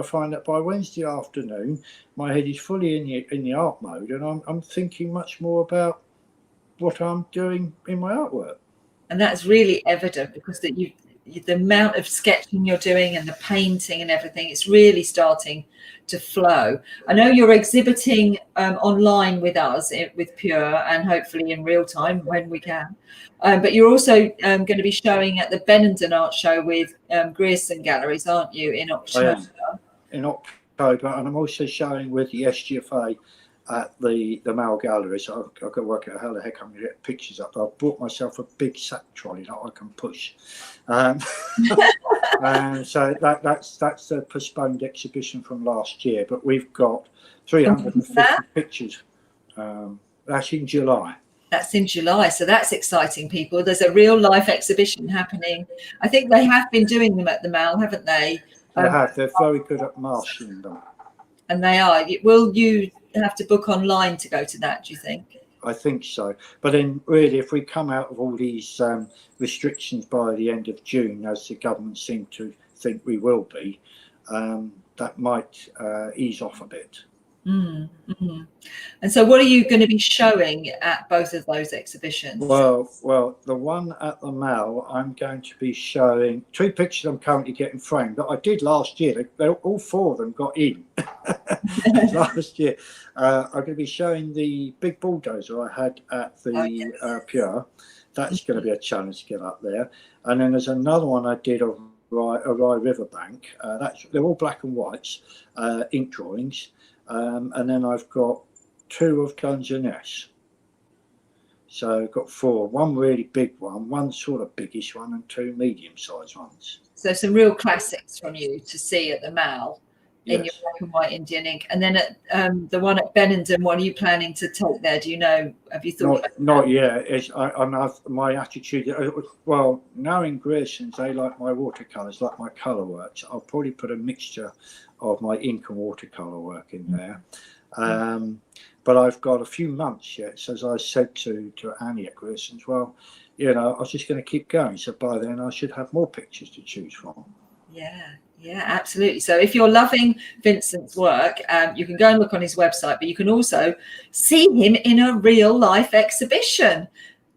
find that by Wednesday afternoon, my head is fully in the art mode, and I'm thinking much more about what I'm doing in my artwork. And that's really evident because the amount of sketching you're doing and the painting and everything, it's really starting to flow. I know you're exhibiting online with us with Pure, and hopefully in real time when we can. But you're also going to be showing at the Benenden Art Show with Grierson Galleries, aren't you, in October? I am, in October, and I'm also showing with the SGFA at the Mall Gallery. So I've got to work out how the heck I'm going to get pictures up. I've bought myself a big sack trolley that I can push. And so that's a postponed exhibition from last year, but we've got 350 pictures That's in July. That's in July, so that's exciting, people. There's a real life exhibition happening. I think they have been doing them at the Mall, haven't they? They have. They're very good at marshalling them. And they are. Will you have to book online to go to that, do you think? I think so. But then really, if we come out of all these restrictions by the end of June, as the government seem to think we will be, that might ease off a bit. Mm-hmm. And so what are you going to be showing at both of those exhibitions? Well, the one at the Mall, I'm going to be showing 2 pictures I'm currently getting framed that I did last year. All 4 of them got in last year. I'm going to be showing the big bulldozer I had at the Pure. That's going to be a challenge to get up there. And then there's another one I did of a Rye Riverbank. They're all black and whites, ink drawings. And then I've got 2 of Dungeness. So I've got 4, one really big one sort of biggish one, and 2 medium-sized ones. So some real classics from you to see at the Mall in Yes. your black and white Indian ink. And then at the one at Benenden, what are you planning to take there? Do you know? Have you thought? Not yet. My attitude. Well, knowing Grierson's, they like my watercolours, like my colour works. I'll probably put a mixture of my ink and watercolour work in there. But I've got a few months yet. So as I said to Annie at Grierson's, well, you know, I was just going to keep going. So by then I should have more pictures to choose from. Yeah, absolutely. So if you're loving Vincent's work, you can go and look on his website, but you can also see him in a real life exhibition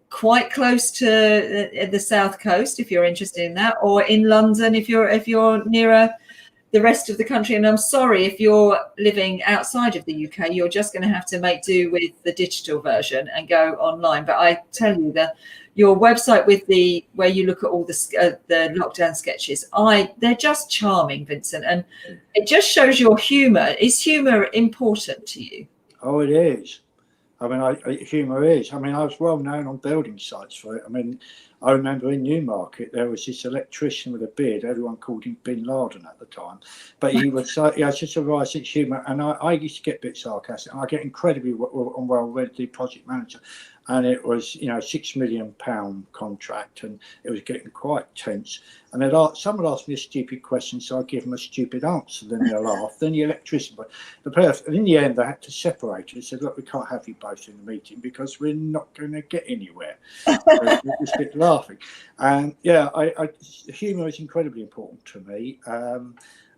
quite close to the South Coast, if you're interested in that, or in London if you're nearer the rest of the country. And I'm sorry, if you're living outside of the UK, you're just going to have to make do with the digital version and go online. But I tell you, your website with where you look at all the lockdown sketches, they're just charming, Vincent, and it just shows your humour. Is humour important to you? Oh, it is. I mean, humour is. I mean, I was well known on building sites for it. I mean, I remember in Newmarket there was this electrician with a beard. Everyone called him Bin Laden at the time, but he has just a right sense of humour. And I used to get a bit sarcastic. And I get incredibly well read the project manager. And it was, you know, £6 million contract, and it was getting quite tense. And someone asked me a stupid question, so I give them a stupid answer. Then they'll laugh. Then the electrician, and in the end, they had to separate it. They said, "Look, we can't have you both in the meeting because we're not going to get anywhere." So we just get laughing. And yeah, humour is incredibly important to me.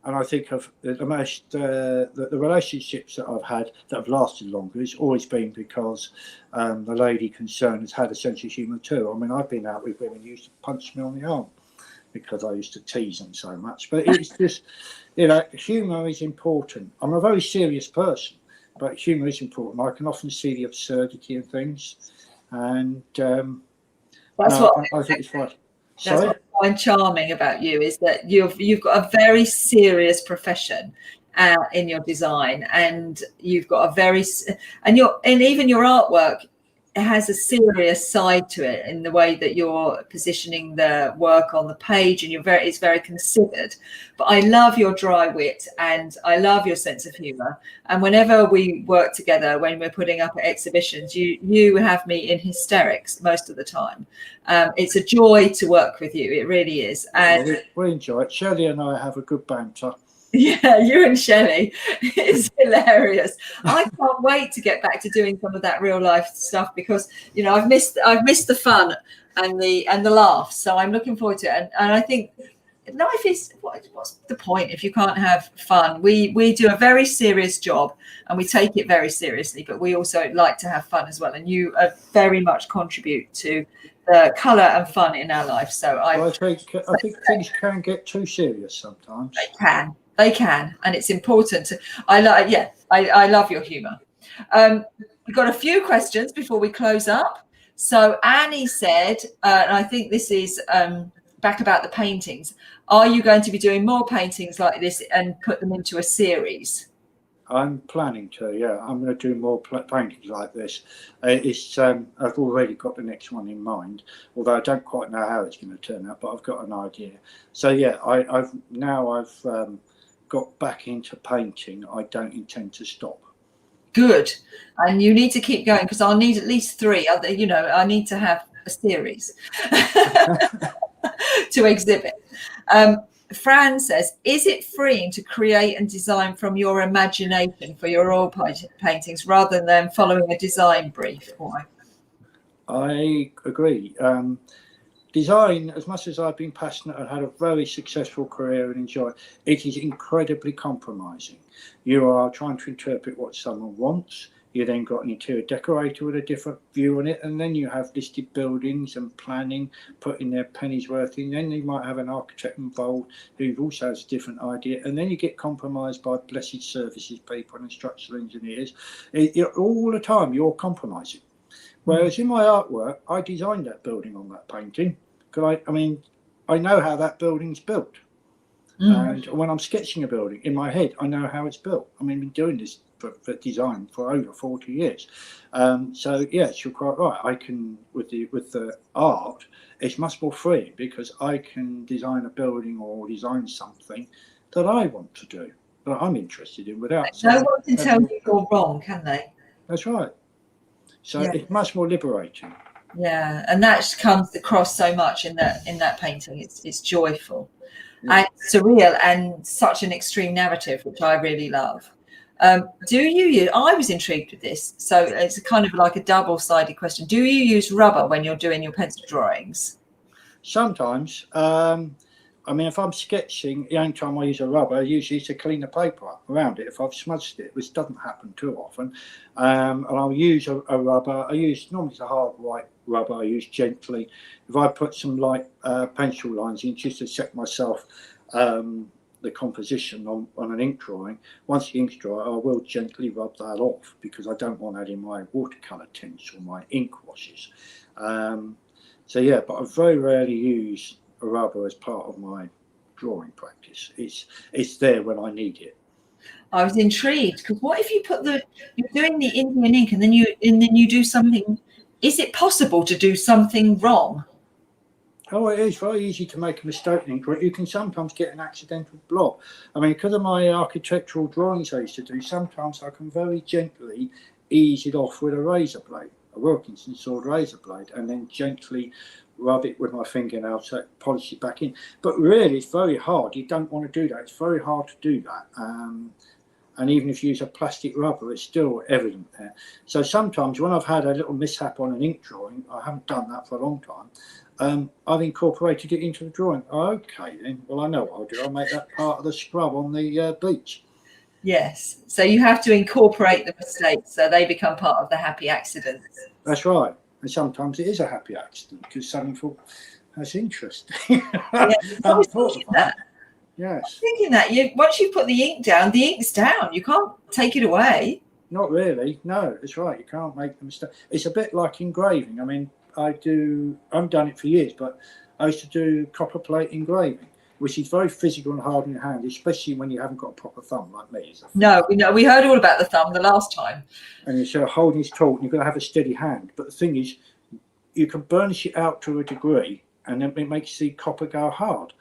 And I think of the relationships that I've had that have lasted longer has always been because the lady concerned has had a sense of humour too. I mean, I've been out with women who used to punch me on the arm because I used to tease them so much. But it's just, you know, humour is important. I'm a very serious person, but humour is important. I can often see the absurdity of things, and I think it's right. That's what I find charming about you, is that you've got a very serious profession in your design, and you've got and even your artwork has a serious side to it in the way that you're positioning the work on the page, and it's very considered. But I love your dry wit, and I love your sense of humour. And whenever we work together, when we're putting up at exhibitions, you have me in hysterics most of the time. It's a joy to work with you. It really is. And we enjoy it. Shelley and I have a good banter. Yeah, you and Shelley, it's hilarious. I can't wait to get back to doing some of that real life stuff, because you know I've missed the fun and the laughs. So I'm looking forward to it. And I think life is, what's the point if you can't have fun? We do a very serious job and we take it very seriously, but we also like to have fun as well. And you very much contribute to the colour and fun in our life. So I think things can get too serious sometimes. They can, and it's important to. I love your humour. We've got a few questions before we close up. So Annie said, and I think this is back about the paintings. Are you going to be doing more paintings like this and put them into a series? I'm planning to, yeah. I'm going to do more paintings like this. I've already got the next one in mind, although I don't quite know how it's going to turn out, but I've got an idea. So yeah, I've got back into painting. I don't intend to stop. Good. And you need to keep going, because I'll need at least 3. You know, I need to have a series to exhibit. Fran says, is it freeing to create and design from your imagination for your oil paintings rather than following a design brief? Why? I agree. Design, as much as I've been passionate and had a very successful career and enjoy it, is incredibly compromising. You are trying to interpret what someone wants. You then got an interior decorator with a different view on it, and then you have listed buildings and planning, putting their pennies worth in. Then you might have an architect involved who also has a different idea, and then you get compromised by blessed services people and structural engineers. All the time you're compromising. Whereas in my artwork, I designed that building on that painting. I mean, I know how that building's built. And when I'm sketching a building in my head, I know how it's built. I mean, I've been doing this for design for over 40 years. So yes, you're quite right. I can, with the art, it's much more free because I can design a building or design something that I want to do, that I'm interested in without. No one can tell you you're wrong, can they? That's right. So it's much more liberating. Yeah, and that comes across so much in that painting. It's joyful and surreal and such an extreme narrative, which I really love. Do you use? I was intrigued with this, so it's kind of like a double-sided question. Do you use rubber when you're doing your pencil drawings? Sometimes. I mean, if I'm sketching, the only time I use a rubber, I usually to clean the paper up around it if I've smudged it, which doesn't happen too often. And I'll use a rubber. I use, normally it's a hard white rubber, I use gently. If I put some light pencil lines in just to set myself the composition on an ink drawing, once the ink's dry, I will gently rub that off because I don't want that in my watercolour tints or my ink washes. So yeah, but I very rarely use a rubber as part of my drawing practice. It's there when I need it. I was intrigued because what if you put you're doing the Indian ink and then you do something? Is it possible to do something wrong? Oh, it is very easy to make a mistake in ink. You can sometimes get an accidental blob. I mean, because of my architectural drawings I used to do, sometimes I can very gently ease it off with a razor blade, a Wilkinson sword razor blade, and then gently rub it with my fingernail to polish it back in. But really, it's very hard. You don't want to do that. It's very hard to do that. And even if you use a plastic rubber, it's still evident there. So sometimes when I've had a little mishap on an ink drawing, I haven't done that for a long time, I've incorporated it into the drawing. Oh, okay, then. Well, I know what I'll do. I'll make that part of the scrub on the beach. Yes. So you have to incorporate the mistakes so they become part of the happy accidents. That's right. And sometimes it is a happy accident because someone thought, that's interesting. Yeah, I was thinking that. Yes. Thinking that once you put the ink down, the ink's down. You can't take it away. Not really. No, it's right. You can't make the mistake. It's a bit like engraving. I mean, I've done it for years, but I used to do copper plate engraving, which is very physical and hard in your hand, especially when you haven't got a proper thumb like me. No, we heard all about the thumb the last time. And you're sort of holding this taut and you've got to have a steady hand. But the thing is, you can burnish it out to a degree and then it makes the copper go hard.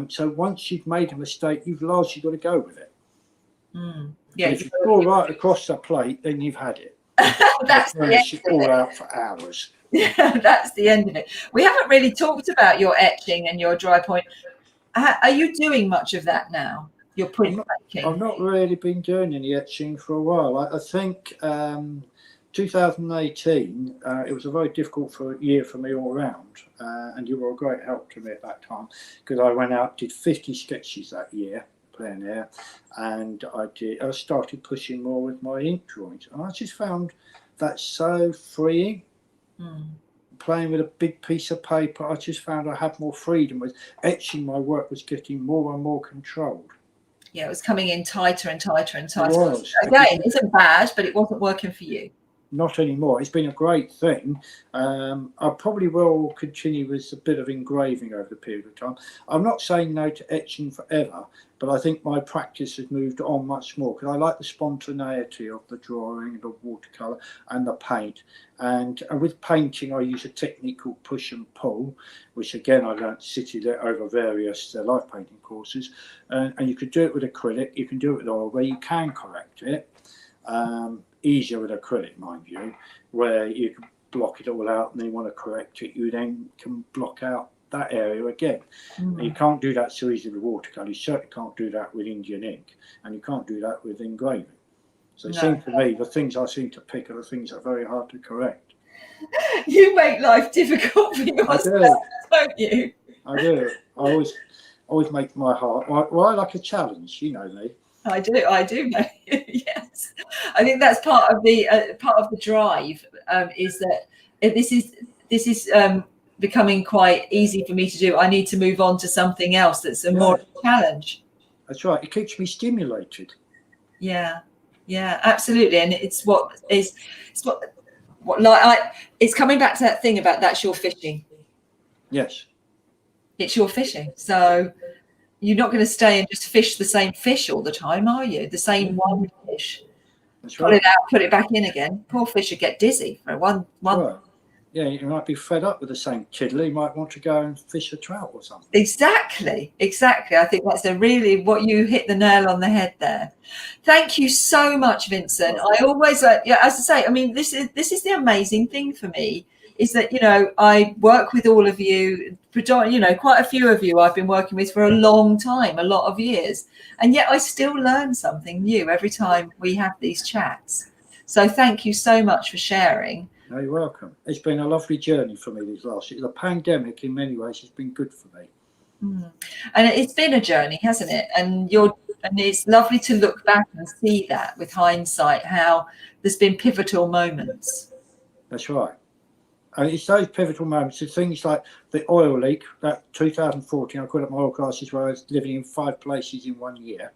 So once you've made a mistake, you've largely got to go with it. Yeah, if you draw right across the plate, then you've had it. That's the end it all out for hours. Yeah, that's the end of it. We haven't really talked about your etching and your dry point. Are you doing much of that now? Your print making? I've not really been doing any etching for a while. I think 2018, it was a very difficult year for me all around, and you were a great help to me at that time because I went out, did 50 sketches that year, plein air, and I started pushing more with my ink drawings, and I just found that so freeing. Playing with a big piece of paper, I just found I had more freedom. With etching, my work was getting more and more controlled. Yeah, it was coming in tighter and tighter and tighter. It was. Again, it isn't bad, but it wasn't working for you. Not anymore. It's been a great thing. I probably will continue with a bit of engraving over the period of time. I'm not saying no to etching forever, but I think my practice has moved on much more because I like the spontaneity of the drawing, the watercolour and the paint. And with painting, I use a technique called push and pull, which again, I learned City over various life painting courses. And you could do it with acrylic, you can do it with oil, where you can correct it. Easier with acrylic, mind you, where you can block it all out, and then you want to correct it, you then can block out that area again. And you can't do that so easily with watercolour. You certainly can't do that with Indian ink, and you can't do that with engraving. So it seems to me the things I seem to pick are the things that are very hard to correct. You make life difficult for yourself, don't you? I do. I always make my heart. Well, I like a challenge, you know me. I do, yes. I think that's part of the drive. Is that this is becoming quite easy for me to do. I need to move on to something else that's a more challenge. That's right. It keeps me stimulated. Yeah, absolutely. And it's coming back to that thing about that's your fishing. Yes. It's your fishing. So you're not going to stay and just fish the same fish all the time, are you? The same one fish. That's Pull right. it out, put it back in again. Poor fish would get dizzy for one. Well, yeah, you might be fed up with the same tiddler. You might want to go and fish a trout or something. Exactly. I think that's what you hit the nail on the head there. Thank you so much, Vincent. I always, as I say, I mean, this is the amazing thing for me is that, I work with all of you, quite a few of you I've been working with for a long time, a lot of years, and yet I still learn something new every time we have these chats. So thank you so much for sharing. No, you're welcome. It's been a lovely journey for me these last years. The pandemic, in many ways, has been good for me. And it's been a journey, hasn't it? And it's lovely to look back and see that with hindsight, how there's been pivotal moments. That's right. And it's those pivotal moments. It's things like the oil leak, that 2014, I quit up my oil classes where I was living in 5 places in 1 year.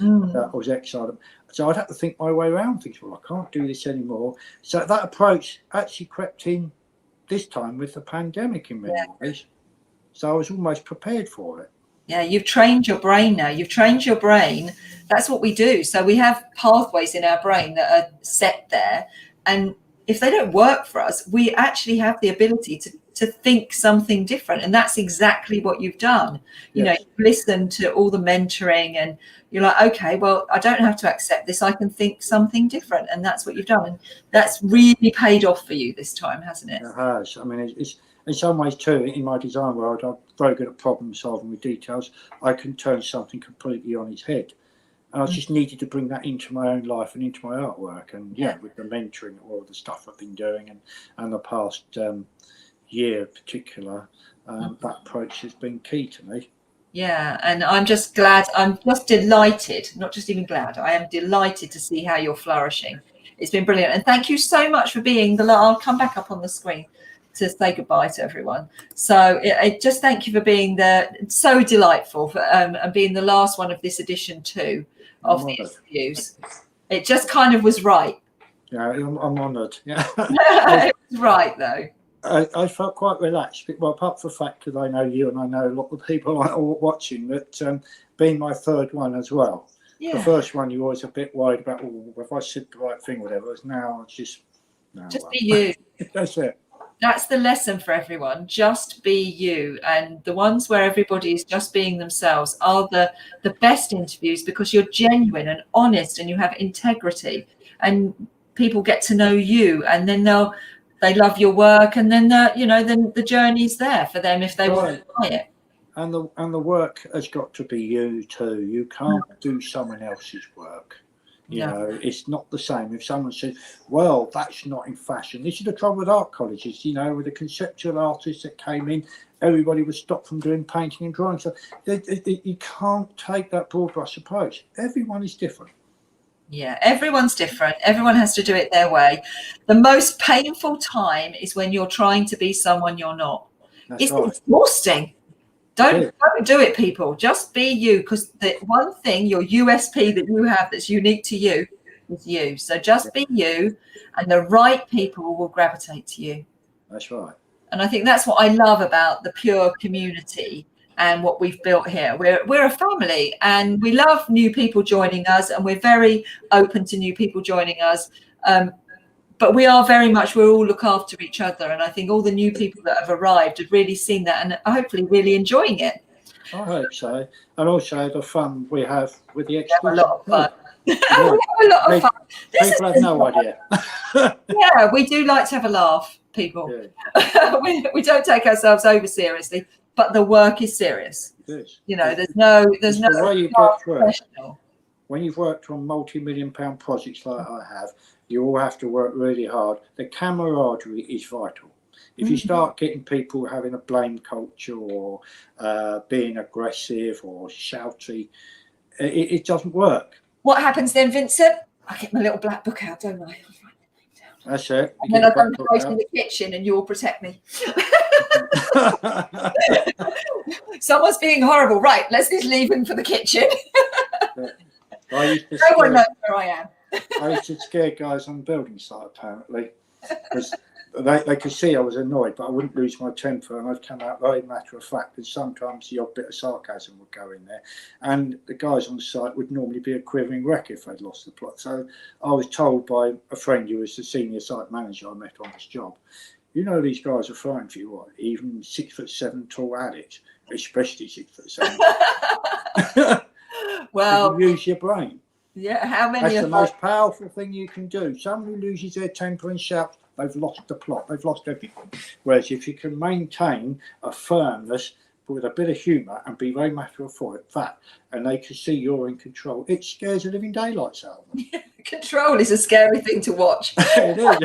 I was exiled. So I'd have to think my way around things. Well, I can't do this anymore. So that approach actually crept in this time with the pandemic in many ways. So I was almost prepared for it. Yeah, you've trained your brain now. You've trained your brain. That's what we do. So we have pathways in our brain that are set there. And if they don't work for us, we actually have the ability to think something different. And that's exactly what you've done. You know, you listen to all the mentoring and you're like, okay, well, I don't have to accept this. I can think something different. And that's what you've done. And that's really paid off for you this time, hasn't it? It has. I mean, it's in some ways too, in my design world, I'm very good at problem solving with details. I can turn something completely on its head. And I just needed to bring that into my own life and into my artwork. And with the mentoring, all the stuff I've been doing and the past year in particular, that approach has been key to me. Yeah, and I'm just glad, I'm just delighted, not just even glad, I am delighted to see how you're flourishing. It's been brilliant. And thank you so much for being I'll come back up on the screen to say goodbye to everyone. So I just thank you for being so delightful and being the last one of this edition too of the interviews. It just kind of was right. Yeah, I'm honoured. Yeah, it was right though. I felt quite relaxed. Well, apart from the fact that I know you and I know a lot of people watching, that being my third one as well. Yeah. The first one you were always a bit worried about, if I said the right thing, whatever. Now it's just be you. That's it. That's the lesson for everyone. Just be you. And the ones where everybody is just being themselves are the best interviews, because you're genuine and honest and you have integrity, and people get to know you, and then they love your work, and then then the journey's there for them if they want to buy it. And the work has got to be you too. You can't do someone else's work. You know, it's not the same. If someone says, well, that's not in fashion. This is the trouble with art colleges, with the conceptual artists that came in, everybody was stopped from doing painting and drawing. So you can't take that broad brush approach. Everyone is different. Yeah, everyone's different. Everyone has to do it their way. The most painful time is when you're trying to be someone you're not. It's exhausting. Don't do it, people. Just be you, because the one thing, your USP that you have that's unique to you is you. So just be you, and the right people will gravitate to you. That's right. And I think that's what I love about the Pure community and what we've built here. We're a family, and we love new people joining us, and we're very open to new people joining us. But we are we'll all look after each other. And I think all the new people that have arrived have really seen that and are hopefully really enjoying it. I hope so. And also the fun we have with the experts. We have a lot of fun. We have a lot of fun. People have no idea. Yeah, we do like to have a laugh, people. Yeah. we don't take ourselves over seriously, but the work is serious. You know, there's no the way you get through it. When you've worked on multi-million-pound projects like I have, you all have to work really hard. The camaraderie is vital. If you start getting people having a blame culture or being aggressive or shouty, it doesn't work. What happens then, Vincent? I get my little black book out, don't I? That's it. And then I go in the kitchen and you'll protect me. Someone's being horrible. Right, Leslie's leaving for the kitchen. No one knows where I am. I used to scare guys on the building site, apparently, because they could see I was annoyed, but I wouldn't lose my temper, and I'd come out very matter of fact. And sometimes the odd bit of sarcasm would go in there, and the guys on the site would normally be a quivering wreck if they'd lost the plot. So I was told by a friend who was the senior site manager I met on this job, you know, these guys are fine for you, what? Even 6'7" tall addicts, especially 6'7". Well, you use your brain. Yeah, how many? That's the most powerful thing you can do. Someone who loses their temper and shouts, they've lost the plot, they've lost everything. Whereas if you can maintain a firmness, but with a bit of humour and be very matter of fact, and they can see you're in control, it scares the living daylights out of them. Control is a scary thing to watch. It is.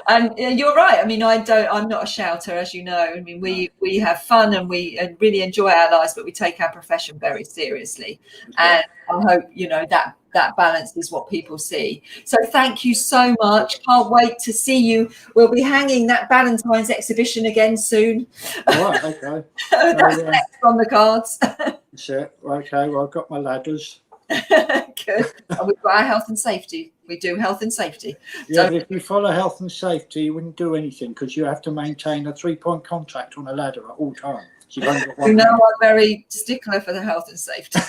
And you're right. I mean, I'm not a shouter, as you know. I mean, we have fun and we really enjoy our lives, but we take our profession very seriously. And I hope, you know, that balance is what people see. So thank you so much. Can't wait to see you. We'll be hanging that Valentine's exhibition again soon. All right, okay. That's next on the cards. That's it. Okay, well, I've got my ladders. Good. And we've got our health and safety. We do health and safety. Yeah, so, but if you follow health and safety, you wouldn't do anything because you have to maintain a 3-point contact on a ladder at all times. So you know, I'm very stickler for the health and safety.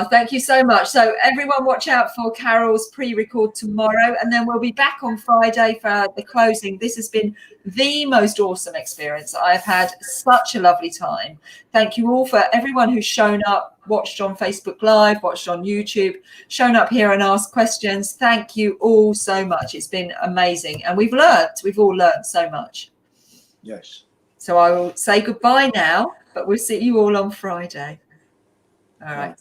Thank you so much. So everyone watch out for Carol's pre-record tomorrow, and then we'll be back on Friday for the closing. This has been the most awesome experience. I've had such a lovely time. Thank you all for everyone who's shown up, watched on Facebook Live, watched on YouTube, shown up here and asked questions. Thank you all so much. It's been amazing. And we've all learned so much. Yes. So I will say goodbye now, but we'll see you all on Friday. All right.